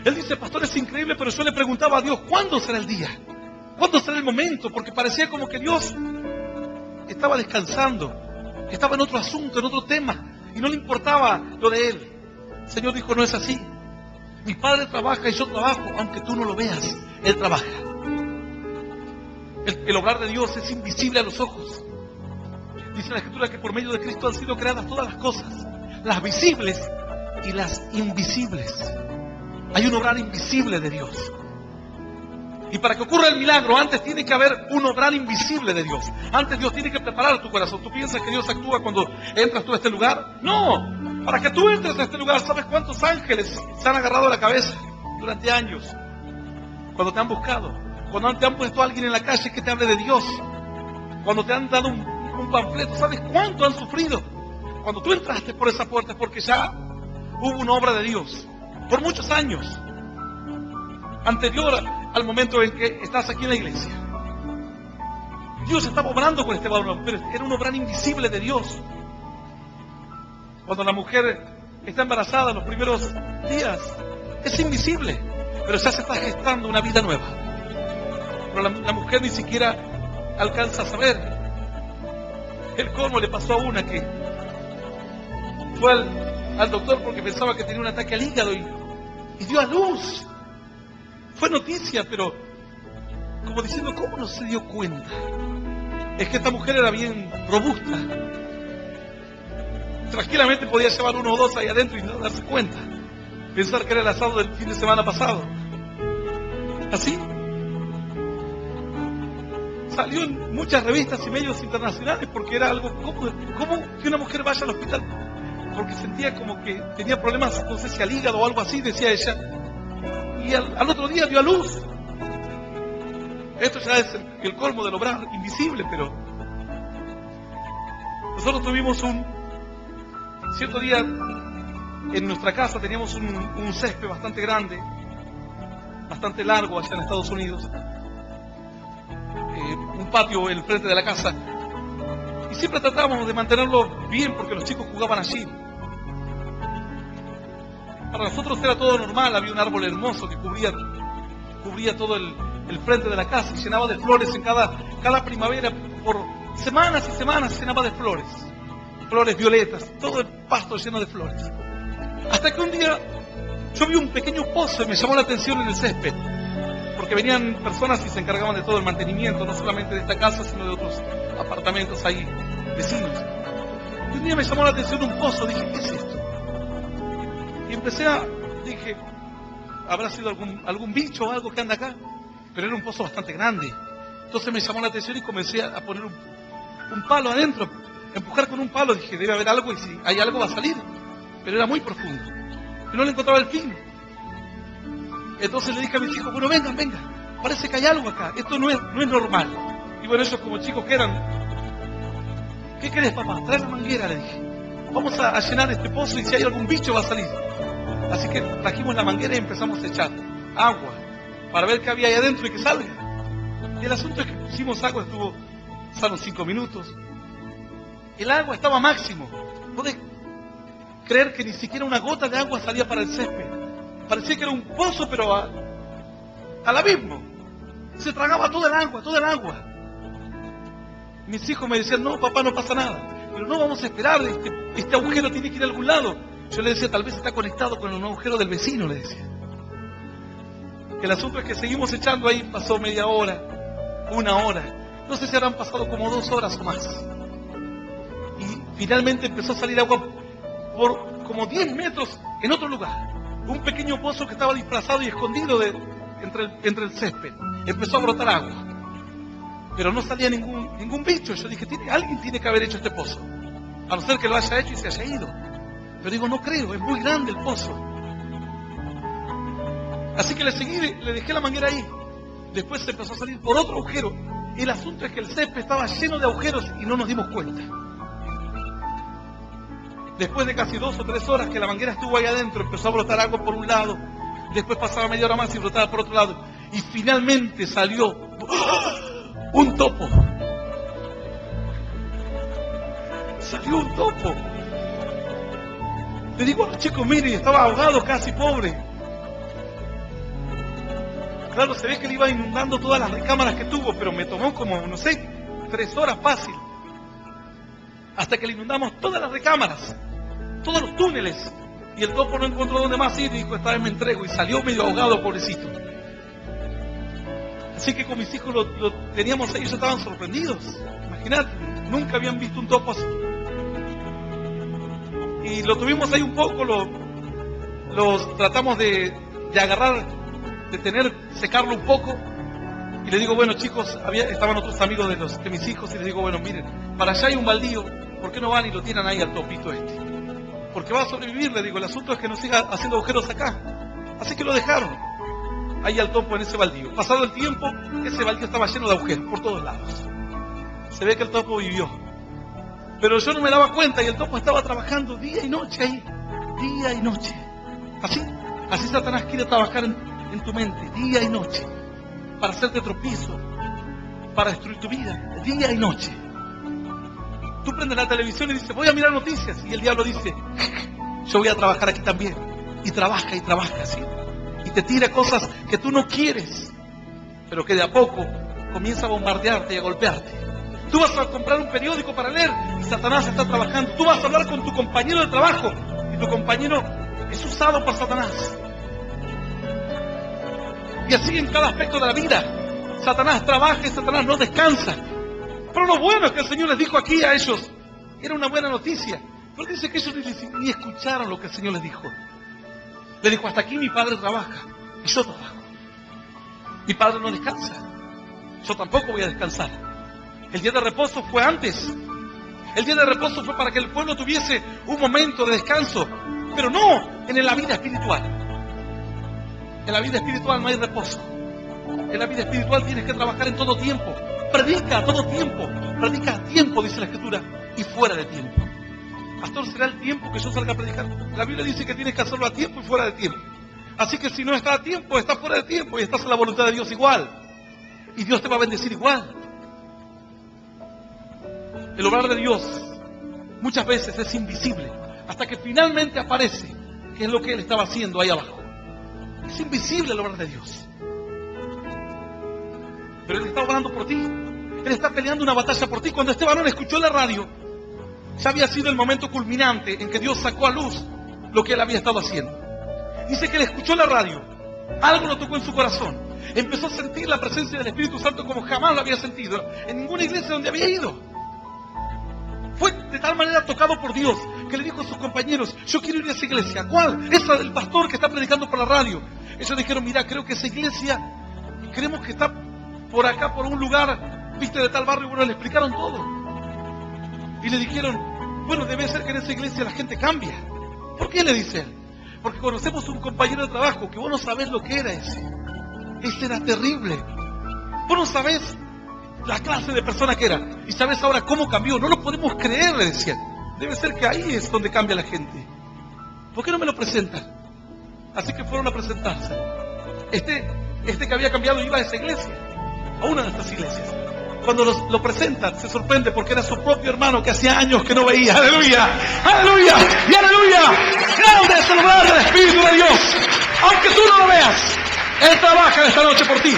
Él dice: pastor, es increíble, pero yo le preguntaba a Dios: ¿cuándo será el día? ¿Cuándo será el momento? Porque parecía como que Dios estaba descansando, estaba en otro asunto, en otro tema, y no le importaba lo de él. El Señor dijo: no es así. Mi Padre trabaja y yo trabajo, aunque tú no lo veas, Él trabaja. El obrar de Dios es invisible a los ojos. Dice la Escritura que por medio de Cristo han sido creadas todas las cosas, las visibles y las invisibles. Hay un obrar invisible de Dios. Y para que ocurra el milagro, antes tiene que haber un obrar invisible de Dios. Antes Dios tiene que preparar tu corazón. ¿Tú piensas que Dios actúa cuando entras tú a este lugar? No. Para que tú entres a este lugar, ¿sabes cuántos ángeles se han agarrado a la cabeza durante años? Cuando te han buscado. Cuando te han puesto a alguien en la calle que te hable de Dios. Cuando te han dado un panfleto. ¿Sabes cuánto han sufrido? Cuando tú entraste por esa puerta es porque ya hubo una obra de Dios. Por muchos años. Anterior al momento en que estás aquí en la iglesia. Dios estaba obrando con este varón, pero era un obrar invisible de Dios. Cuando la mujer está embarazada en los primeros días, es invisible, pero ya se está gestando una vida nueva. Pero la mujer ni siquiera alcanza a saber. El colmo le pasó a una que fue al doctor porque pensaba que tenía un ataque al hígado y dio a luz. Fue noticia, pero como diciendo, ¿cómo no se dio cuenta? Es que esta mujer era bien robusta. Tranquilamente podía llevar uno o dos ahí adentro y no darse cuenta. Pensar que era el asado del fin de semana pasado. Así. Salió en muchas revistas y medios internacionales porque era algo, ¿cómo que una mujer vaya al hospital? Porque sentía como que tenía problemas, no sé si al hígado o algo así, decía ella. Y al otro día dio a luz. Esto ya es el colmo del obrar invisible, pero nosotros tuvimos cierto día en nuestra casa teníamos un césped bastante grande, bastante largo allá en Estados Unidos, un patio en el frente de la casa, y siempre tratábamos de mantenerlo bien porque los chicos jugaban allí. Para nosotros era todo normal, había un árbol hermoso que cubría todo el frente de la casa y llenaba de flores en cada primavera, por semanas y semanas llenaba de flores violetas, todo el pasto lleno de flores. Hasta que un día yo vi un pequeño pozo y me llamó la atención en el césped, porque venían personas y se encargaban de todo el mantenimiento, no solamente de esta casa, sino de otros apartamentos ahí, vecinos. Y un día me llamó la atención un pozo, dije, ¿qué es esto? Y dije, ¿habrá sido algún bicho o algo que anda acá? Pero era un pozo bastante grande. Entonces me llamó la atención y comencé a poner un palo adentro, empujar con un palo. Dije, debe haber algo y si hay algo va a salir. Pero era muy profundo. Y no le encontraba el fin. Entonces le dije a mis hijos, bueno, vengan, parece que hay algo acá. Esto no es normal. Y bueno, ellos como chicos que eran, ¿qué querés, papá? Trae la manguera, le dije. Vamos a llenar este pozo y si hay algún bicho va a salir. Así que trajimos la manguera y empezamos a echar agua para ver qué había ahí adentro y que salga. Y el asunto es que pusimos agua, pasaron 5 minutos. El agua estaba máximo. ¿Podés creer que ni siquiera una gota de agua salía para el césped? Parecía que era un pozo, pero al abismo. Se tragaba toda el agua. Mis hijos me decían, no, papá, no pasa nada. Pero no vamos a esperar, este agujero tiene que ir a algún lado. Yo le decía, tal vez está conectado con un agujero del vecino, le decía. El asunto es que seguimos echando ahí, pasó media hora, 1 hora. No sé si habrán pasado como 2 horas o más. Y finalmente empezó a salir agua por como 10 metros en otro lugar. Un pequeño pozo que estaba disfrazado y escondido entre el césped. Empezó a brotar agua. Pero no salía ningún bicho. Yo dije, alguien tiene que haber hecho este pozo. A no ser que lo haya hecho y se haya ido. Pero digo, no creo, es muy grande el pozo. Así que le dejé la manguera ahí. Después se empezó a salir por otro agujero. El asunto es que el césped estaba lleno de agujeros y no nos dimos cuenta. Después de casi 2 o 3 horas que la manguera estuvo ahí adentro, empezó a brotar agua por un lado. Después pasaba media hora más y brotaba por otro lado. Y finalmente salió un topo. Salió un topo. Le digo a los chicos, mire, estaba ahogado casi, pobre. Claro, se ve que le iba inundando todas las recámaras que tuvo, pero me tomó como, no sé, 3 horas fácil. Hasta que le inundamos todas las recámaras, todos los túneles. Y el topo no encontró dónde más ir y dijo, esta vez me entrego. Y salió medio ahogado, pobrecito. Así que con mis hijos lo teníamos ahí, ellos estaban sorprendidos. Imagínate, nunca habían visto un topo así. Y lo tuvimos ahí un poco, los tratamos de agarrar, de secarlo un poco. Le digo, bueno chicos, estaban otros amigos de mis hijos, y les digo, bueno, miren, para allá hay un baldío, ¿por qué no van y lo tiran ahí al topito este? Porque va a sobrevivir, le digo, el asunto es que no siga haciendo agujeros acá. Así que lo dejaron ahí al topo en ese baldío. Pasado el tiempo, ese baldío estaba lleno de agujeros por todos lados. Se ve que el topo vivió. Pero yo no me daba cuenta, y el topo estaba trabajando día y noche ahí, día y noche. Así Satanás quiere trabajar en tu mente, día y noche, para hacerte tropiezo, para destruir tu vida, día y noche. Tú prendes la televisión y dices, voy a mirar noticias, y el diablo dice, yo voy a trabajar aquí también. Y trabaja, ¿sí? Y te tira cosas que tú no quieres, pero que de a poco comienza a bombardearte y a golpearte. Tú vas a comprar un periódico para leer y Satanás está trabajando. Tú vas a hablar con tu compañero de trabajo y tu compañero es usado por Satanás. Y así en cada aspecto de la vida, Satanás trabaja y Satanás no descansa. Pero lo bueno es que el Señor les dijo aquí a ellos, era una buena noticia. Pero dice que ellos ni escucharon lo que el Señor les dijo. Le dijo, hasta aquí mi padre trabaja y yo trabajo. Mi padre no descansa, yo tampoco voy a descansar. El día de reposo fue antes. El día de reposo fue para que el pueblo tuviese un momento de descanso, pero no en la vida espiritual. En la vida espiritual no hay reposo. En la vida espiritual tienes que trabajar en todo tiempo. Predica a todo tiempo. Predica a tiempo, dice la Escritura, y fuera de tiempo. Pastor, ¿será el tiempo que yo salga a predicar? La Biblia dice que tienes que hacerlo a tiempo y fuera de tiempo. Así que si no está a tiempo, está fuera de tiempo y estás en la voluntad de Dios igual. Y Dios te va a bendecir igual. El obrar de Dios muchas veces es invisible hasta que finalmente aparece, que es lo que Él estaba haciendo ahí abajo. Es invisible el obrar de Dios. Pero Él está obrando por ti. Él está peleando una batalla por ti. Cuando este varón escuchó la radio, ya había sido el momento culminante en que Dios sacó a luz lo que él había estado haciendo. Dice que él escuchó la radio, algo lo tocó en su corazón, empezó a sentir la presencia del Espíritu Santo como jamás lo había sentido en ninguna iglesia donde había ido. Fue de tal manera tocado por Dios que le dijo a sus compañeros, yo quiero ir a esa iglesia. ¿Cuál? Esa del pastor que está predicando por la radio. Ellos dijeron, mira, creo que esa iglesia, creemos que está por acá, por un lugar, viste, de tal barrio. Bueno, le explicaron todo. Y le dijeron, bueno, debe ser que en esa iglesia la gente cambia. ¿Por qué? Le dice él. Porque conocemos un compañero de trabajo que vos no sabés lo que era ese. Ese era terrible. Vos no sabés la clase de persona que era. Y sabés ahora cómo cambió. No lo podemos creer, le decían. Debe ser que ahí es donde cambia la gente. ¿Por qué no me lo presentan? Así que fueron a presentarse. Este que había cambiado iba a esa iglesia, a una de estas iglesias. Cuando lo presentan, se sorprende porque era su propio hermano que hacía años que no veía. ¡Aleluya! ¡Aleluya! ¡Y aleluya! ¡Grande es el obrar del Espíritu de Dios! Aunque tú no lo veas, Él trabaja esta noche por ti.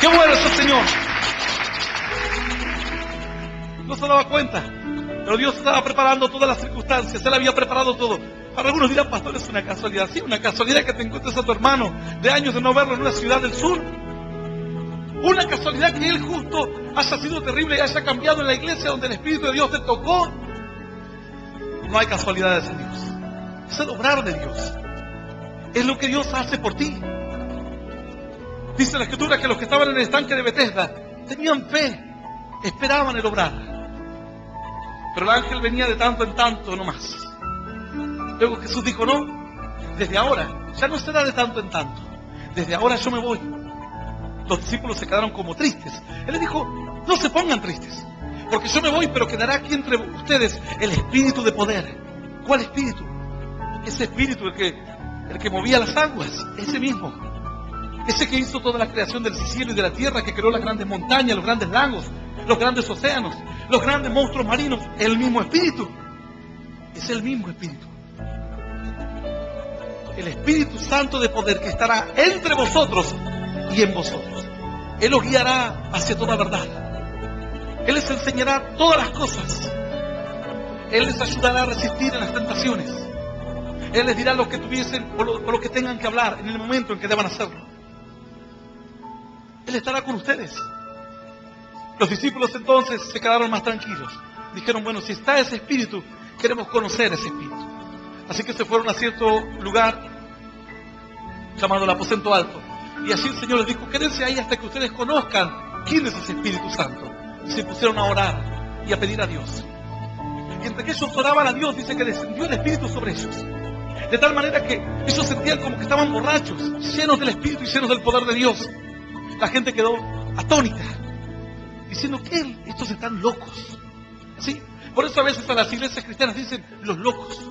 ¡Qué bueno es el Señor! No se daba cuenta, pero Dios estaba preparando todas las circunstancias. Él había preparado todo. Para algunos dirán, pastor, es una casualidad. Sí, una casualidad que te encuentres a tu hermano de años de no verlo en una ciudad del sur. Una casualidad que él justo haya sido terrible y haya cambiado en la iglesia donde el Espíritu de Dios te tocó. No hay casualidades en Dios. Es el obrar de Dios. Es lo que Dios hace por ti. Dice la Escritura que los que estaban en el estanque de Betesda tenían fe, esperaban el obrar. Pero el ángel venía de tanto en tanto nomás. Luego Jesús dijo, no, desde ahora ya no será de tanto en tanto. Desde ahora yo me voy. Los discípulos se quedaron como tristes. Él les dijo, no se pongan tristes, porque yo me voy, pero quedará aquí entre ustedes el espíritu de poder. ¿Cuál espíritu? Ese espíritu, el que movía las aguas, ese mismo. Ese que hizo toda la creación del cielo y de la tierra, que creó las grandes montañas, los grandes lagos, los grandes océanos, los grandes monstruos marinos. El mismo espíritu. Es el mismo espíritu. El Espíritu Santo de poder que estará entre vosotros y en vosotros. Él os guiará hacia toda verdad. Él les enseñará todas las cosas. Él les ayudará a resistir en las tentaciones. Él les dirá lo que tuviesen o lo que tengan que hablar en el momento en que deban hacerlo. Él estará con ustedes. Los discípulos entonces se quedaron más tranquilos. Dijeron, bueno, si está ese espíritu, queremos conocer ese espíritu. Así que se fueron a cierto lugar llamado el aposento alto. Y así el Señor les dijo, quédense ahí hasta que ustedes conozcan quién es ese Espíritu Santo. Y se pusieron a orar y a pedir a Dios. Y entre que ellos oraban a Dios, dice que descendió el Espíritu sobre ellos. De tal manera que ellos sentían como que estaban borrachos, llenos del Espíritu y llenos del poder de Dios. La gente quedó atónita, diciendo que estos están locos. ¿Sí? Por eso a veces a las iglesias cristianas dicen los locos.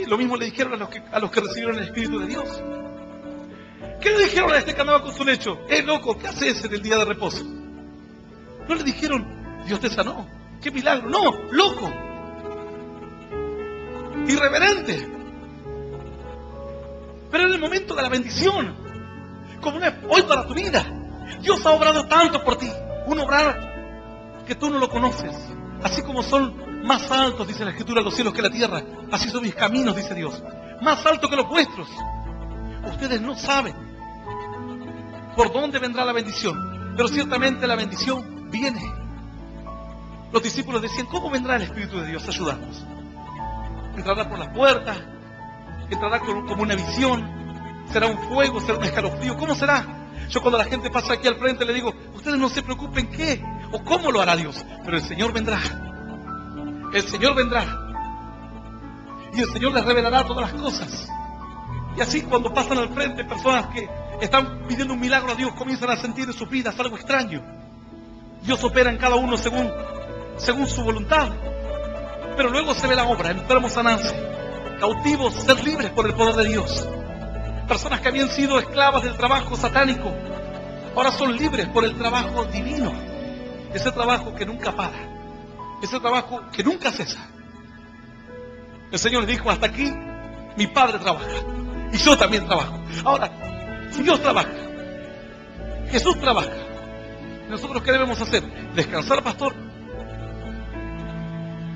Y lo mismo le dijeron a los que recibieron el Espíritu de Dios. ¿Qué le dijeron a este que andaba con su lecho? Loco, ¿qué haces en el día de reposo? No le dijeron, Dios te sanó. ¡Qué milagro! No, loco. Irreverente. Pero en el momento de la bendición, como hoy para tu vida, Dios ha obrado tanto por ti. Un obrar que tú no lo conoces. Así como son más altos, dice la Escritura, los cielos que la tierra, así son mis caminos, dice Dios. Más altos que los vuestros. Ustedes no saben por dónde vendrá la bendición, pero ciertamente la bendición viene. Los discípulos decían, ¿cómo vendrá el Espíritu de Dios a ayudarnos? ¿Entrará por las puertas? ¿Entrará como una visión? ¿Será un fuego? ¿Será un escalofrío? ¿Cómo será? Yo cuando la gente pasa aquí al frente le digo, ustedes no se preocupen qué o cómo lo hará Dios, pero el Señor vendrá. El Señor vendrá. Y el Señor les revelará todas las cosas. Y así cuando pasan al frente personas que están pidiendo un milagro a Dios, comienzan a sentir en sus vidas algo extraño. Dios opera en cada uno según su voluntad. Pero luego se ve la obra, enfermos sanarse, cautivos ser libres por el poder de Dios. Personas que habían sido esclavas del trabajo satánico, ahora son libres por el trabajo divino. Ese trabajo que nunca para, ese trabajo que nunca cesa. El Señor dijo, hasta aquí mi Padre trabaja y yo también trabajo. Ahora, si Dios trabaja, Jesús trabaja, ¿nosotros qué debemos hacer? ¿Descansar, pastor?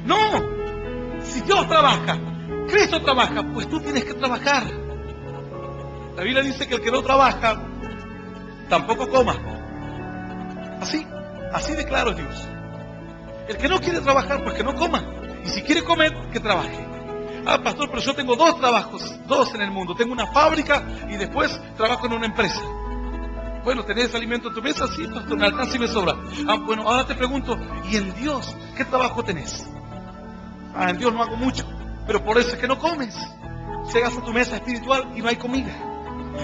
No, si Dios trabaja, Cristo trabaja, pues tú tienes que trabajar. La Biblia dice que el que no trabaja, tampoco coma. Así de claro es Dios. El que no quiere trabajar, pues que no coma. Y si quiere comer, que trabaje. Ah, pastor, pero yo tengo dos trabajos, dos en el mundo. Tengo una fábrica y después trabajo en una empresa. Bueno, ¿tenés alimento en tu mesa? Sí, pastor, me alcanza y me sobra. Ah, bueno, ahora te pregunto, ¿y en Dios qué trabajo tenés? Ah, en Dios no hago mucho, pero por eso es que no comes. Llegas a tu mesa espiritual y no hay comida.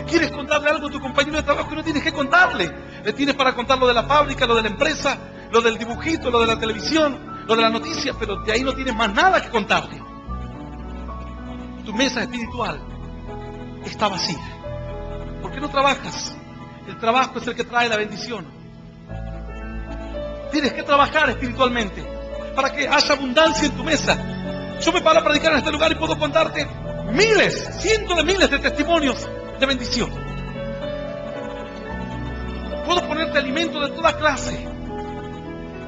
¿Quieres contarle algo a tu compañero de trabajo y no tienes que contarle? Le tienes para contar lo de la fábrica, lo de la empresa, lo del dibujito, lo de la televisión, lo de la noticia, pero de ahí no tienes más nada que contarle. Tu mesa espiritual está vacía. ¿Por qué no trabajas? El trabajo es el que trae la bendición. Tienes que trabajar espiritualmente para que haya abundancia en tu mesa. Yo me paro a predicar en este lugar y puedo contarte miles, cientos de miles de testimonios de bendición. Puedo ponerte alimento de toda clase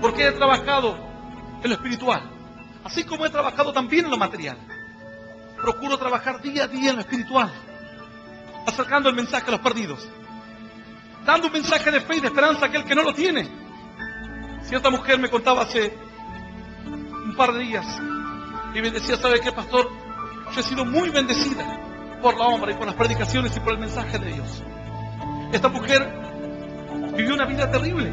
porque he trabajado en lo espiritual, así como he trabajado también en lo material. Procuro trabajar día a día en lo espiritual, acercando el mensaje a los perdidos, dando un mensaje de fe y de esperanza a aquel que no lo tiene. Cierta mujer me contaba hace un par de días y me decía, ¿sabe qué, pastor? Yo he sido muy bendecida por la obra y por las predicaciones y por el mensaje de Dios. Esta mujer vivió una vida terrible,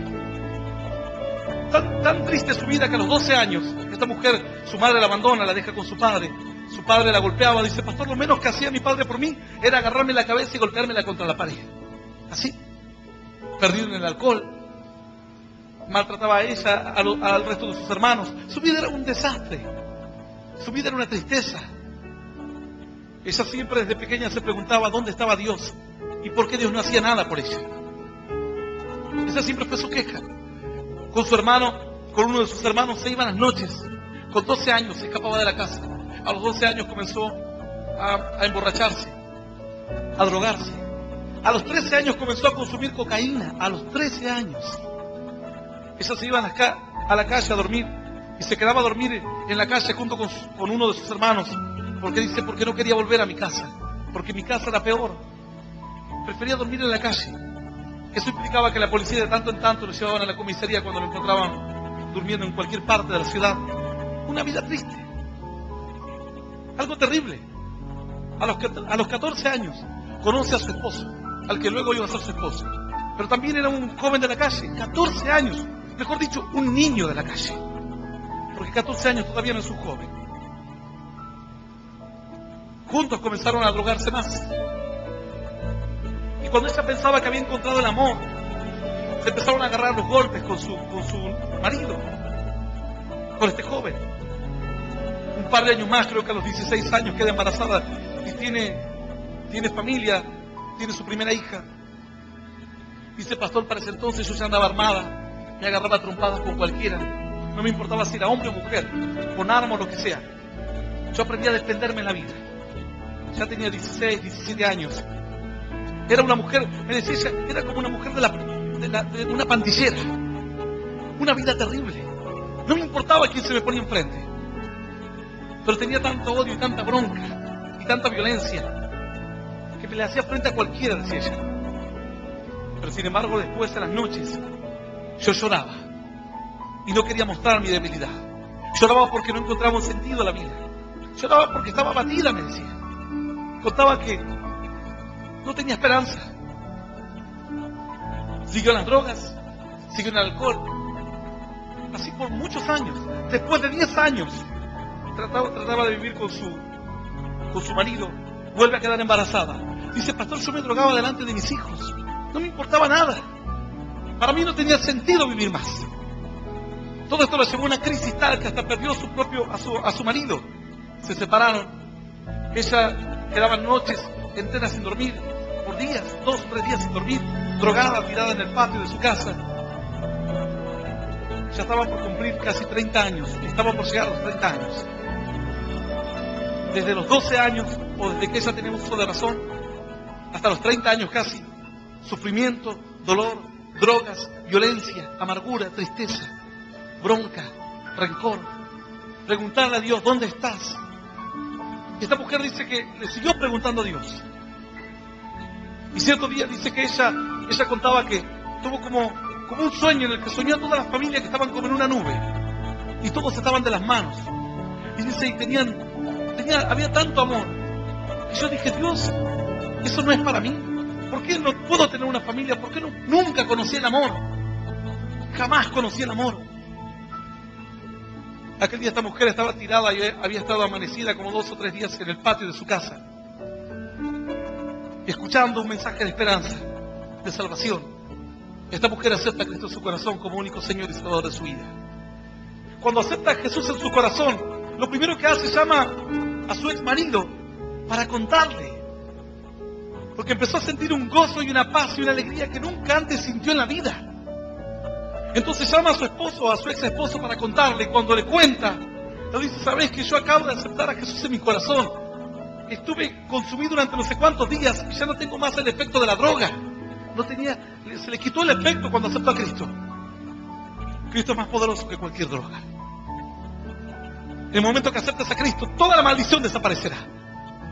tan triste su vida que a los 12 años, esta mujer, su madre la abandona, la deja con su padre la golpeaba, dice, pastor, lo menos que hacía mi padre por mí era agarrarme la cabeza y golpeármela contra la pared. Así, perdido en el alcohol, maltrataba a ella, al resto de sus hermanos. Su vida era un desastre, su vida era una tristeza. Ella siempre desde pequeña se preguntaba dónde estaba Dios y por qué Dios no hacía nada por ella. Esa siempre fue su queja. Con su hermano, con uno de sus hermanos, se iban las noches. Con 12 años se escapaba de la casa. A los 12 años comenzó a emborracharse, a drogarse. A los 13 años comenzó a consumir cocaína. A los 13 años. Ellas se iban a la calle a dormir y se quedaba a dormir en la calle junto con uno de sus hermanos. Porque no quería volver a mi casa, porque mi casa era peor. Prefería dormir en la calle. Eso implicaba que la policía de tanto en tanto lo llevaban a la comisaría cuando lo encontraban durmiendo en cualquier parte de la ciudad. Una vida triste, algo terrible. A los 14 años conoce a su esposo, al que luego iba a ser su esposo. Pero también era un joven de la calle, 14 años, mejor dicho, un niño de la calle. Porque 14 años todavía no es un joven. Juntos comenzaron a drogarse más. Y cuando ella pensaba que había encontrado el amor, se empezaron a agarrar los golpes con su marido, con este joven. Un par de años más, creo que a los 16 años queda embarazada y tiene familia, tiene su primera hija. Dice, pastor, para ese entonces yo ya andaba armada, me agarraba trompadas con cualquiera, no me importaba si era hombre o mujer, con arma o lo que sea. Yo aprendí a defenderme en la vida. Ya tenía 16, 17 años. Era una mujer, me decía ella, era como una mujer de una pandillera. Una vida terrible. No me importaba quién se me ponía enfrente. Pero tenía tanto odio y tanta bronca y tanta violencia que me le hacía frente a cualquiera, decía ella. Pero sin embargo, después, en las noches, yo lloraba y no quería mostrar mi debilidad. Lloraba porque no encontraba un sentido a la vida. Lloraba porque estaba abatida, me decía. Contaba que no tenía esperanza. Siguió en las drogas, siguió en el alcohol. Así por muchos años. Después de 10 años, trataba de vivir con su marido. Vuelve a quedar embarazada. Dice, pastor, yo me drogaba delante de mis hijos. No me importaba nada. Para mí no tenía sentido vivir más. Todo esto lo llevó a una crisis tal que hasta perdió a su marido. Se separaron. Ella quedaba noches enteras sin dormir, por días, 2 o 3 días sin dormir, drogada, tirada en el patio de su casa. Ya estaba por cumplir casi 30 años, estaba por llegar a los 30 años. Desde los 12 años, o desde que ella tenía uso de razón, hasta los 30 años casi, sufrimiento, dolor, drogas, violencia, amargura, tristeza, bronca, rencor. Preguntarle a Dios, ¿dónde estás? Y esta mujer dice que le siguió preguntando a Dios. Y cierto día dice que ella contaba que tuvo como un sueño en el que soñó a todas las familias que estaban como en una nube. Y todos estaban de las manos. Y dice, y había tanto amor. Y yo dije, Dios, eso no es para mí. ¿Por qué no puedo tener una familia? ¿Por qué nunca conocí el amor? Jamás conocí el amor. Aquel día esta mujer estaba tirada y había estado amanecida como 2 o 3 días en el patio de su casa, escuchando un mensaje de esperanza, de salvación. Esta mujer acepta a Cristo en su corazón como único Señor y Salvador de su vida. Cuando acepta a Jesús en su corazón, lo primero que hace es llama a su ex marido para contarle. Porque empezó a sentir un gozo y una paz y una alegría que nunca antes sintió en la vida. Entonces llama a su esposo, a su ex esposo, para contarle. Y cuando le cuenta, le dice, ¿sabes que yo acabo de aceptar a Jesús en mi corazón? Estuve consumido durante no sé cuántos días y ya no tengo más el efecto de la droga. Se le quitó el efecto cuando aceptó a Cristo. Cristo es más poderoso que cualquier droga. En el momento que aceptas a Cristo, toda la maldición desaparecerá.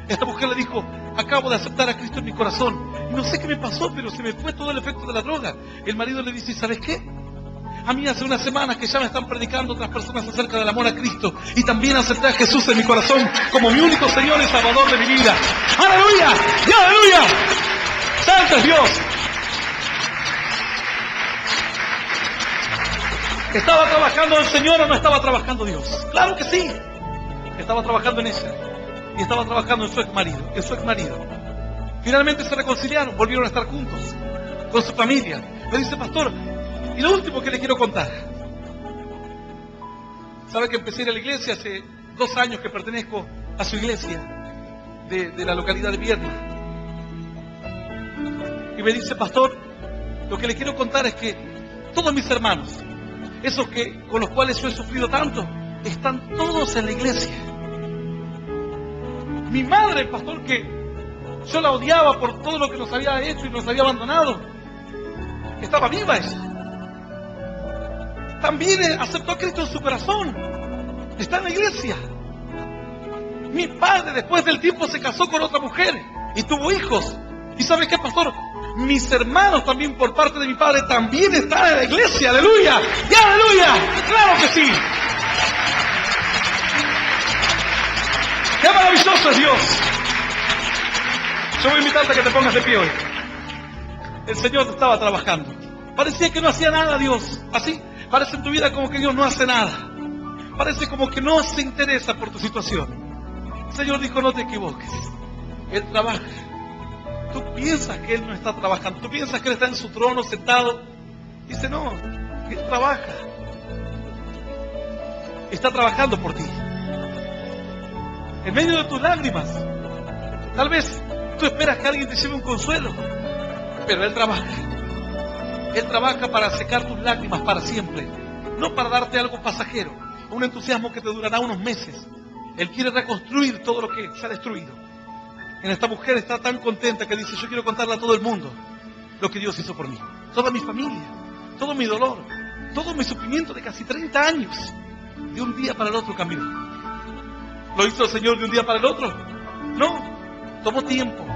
Esta mujer le dijo, acabo de aceptar a Cristo en mi corazón. Y no sé qué me pasó, pero se me fue todo el efecto de la droga. El marido le dice, ¿sabes qué? A mí hace unas semanas que ya me están predicando otras personas acerca del amor a Cristo. Y también acepté a Jesús en mi corazón como mi único Señor y Salvador de mi vida. ¡Aleluya! ¡Y aleluya! ¡Santo es Dios! ¿Estaba trabajando el Señor o no estaba trabajando Dios? ¡Claro que sí! Estaba trabajando en ella. Y estaba trabajando en su ex marido. Finalmente se reconciliaron, volvieron a estar juntos con su familia. Le dice, pastor, y lo último que le quiero contar. Sabe que empecé a ir a la iglesia hace 2 años que pertenezco a su iglesia de la localidad de Vierna. Y me dice, pastor, lo que le quiero contar es que todos mis hermanos, esos con los cuales yo he sufrido tanto, están todos en la iglesia. Mi madre, pastor, que yo la odiaba por todo lo que nos había hecho y nos había abandonado, estaba viva ella. También aceptó a Cristo en su corazón. Está en la iglesia. Mi padre, después del tiempo, se casó con otra mujer y tuvo hijos. ¿Y sabe qué, pastor? Mis hermanos también, por parte de mi padre, también están en la iglesia. ¡Aleluya! ¡Y aleluya! ¡Claro que sí! ¡Qué maravilloso es Dios! Yo voy a invitarte a que te pongas de pie hoy. el Señor estaba trabajando. Parecía que no hacía nada Dios. Así, parece en tu vida como que Dios no hace nada. Parece como que no se interesa por tu situación. El Señor dijo, no te equivoques. Él trabaja. Tú piensas que Él no está trabajando. Tú piensas que Él está en su trono sentado. Dice, no, Él trabaja. Está trabajando por ti. En medio de tus lágrimas. Tal vez tú esperas que alguien te lleve un consuelo. Pero Él trabaja. Él trabaja para secar tus lágrimas para siempre. No para darte algo pasajero. Un entusiasmo que te durará unos meses. Él quiere reconstruir todo lo que se ha destruido. En esta mujer está tan contenta que dice, yo quiero contarle a todo el mundo lo que Dios hizo por mí. Toda mi familia, todo mi dolor, todo mi sufrimiento de casi 30 años. De un día para el otro cambió. ¿Lo hizo el Señor de un día para el otro? No, tomó tiempo.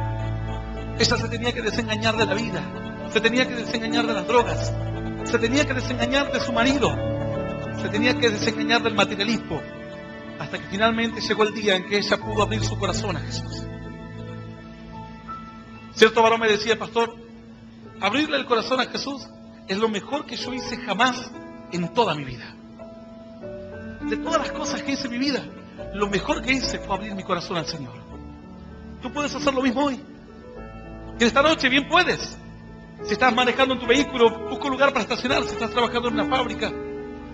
Ella se tenía que desengañar de la vida. Se tenía que desengañar de las drogas. Se tenía que desengañar de su marido. Se tenía que desengañar del materialismo, hasta que finalmente llegó el día en que ella pudo abrir su corazón a Jesús. Cierto varón me decía, pastor, abrirle el corazón a Jesús es lo mejor que yo hice jamás en toda mi vida. De todas las cosas que hice en mi vida, lo mejor que hice fue abrir mi corazón al Señor. Tú puedes hacer lo mismo hoy. Y esta noche bien puedes. Si estás manejando en tu vehículo, busca un lugar para estacionar. Si estás trabajando en una fábrica,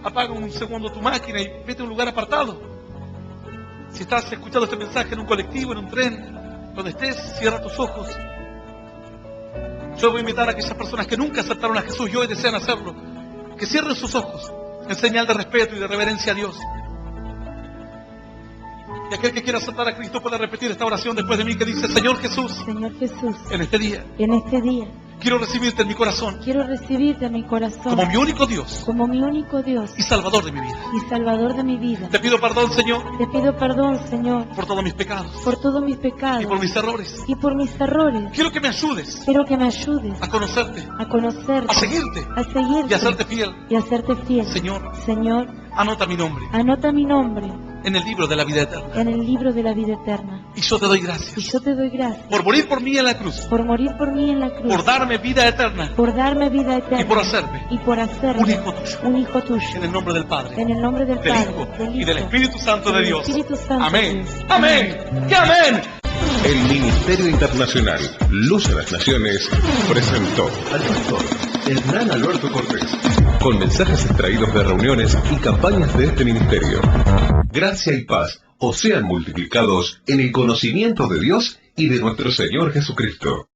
apaga un segundo tu máquina y vete a un lugar apartado. Si estás escuchando este mensaje en un colectivo, en un tren, donde estés, cierra tus ojos. Yo voy a invitar a aquellas personas que nunca aceptaron a Jesús y hoy desean hacerlo, que cierren sus ojos en señal de respeto y de reverencia a Dios. Y aquel que quiera aceptar a Cristo puede repetir esta oración después de mí, que dice, Señor Jesús, en este día, quiero recibirte en mi corazón, como mi único Dios, y Salvador de mi vida. Te pido perdón, Señor, por todos mis pecados, y por mis errores. Quiero que me ayudes a conocerte, a seguirte, y a serte fiel. Señor, anota mi nombre en el libro de la vida eterna. Y yo te doy gracias por morir por mí en la cruz, por darme vida eterna, y por hacerme un hijo tuyo. En el nombre del Padre, del Hijo y del Espíritu Santo de Dios. Amén. Amén. ¡Qué amén! El Ministerio Internacional Luz a las Naciones presentó al pastor Hernán Alberto Cortés con mensajes extraídos de reuniones y campañas de este ministerio. Gracia y paz os sean multiplicados en el conocimiento de Dios y de nuestro Señor Jesucristo.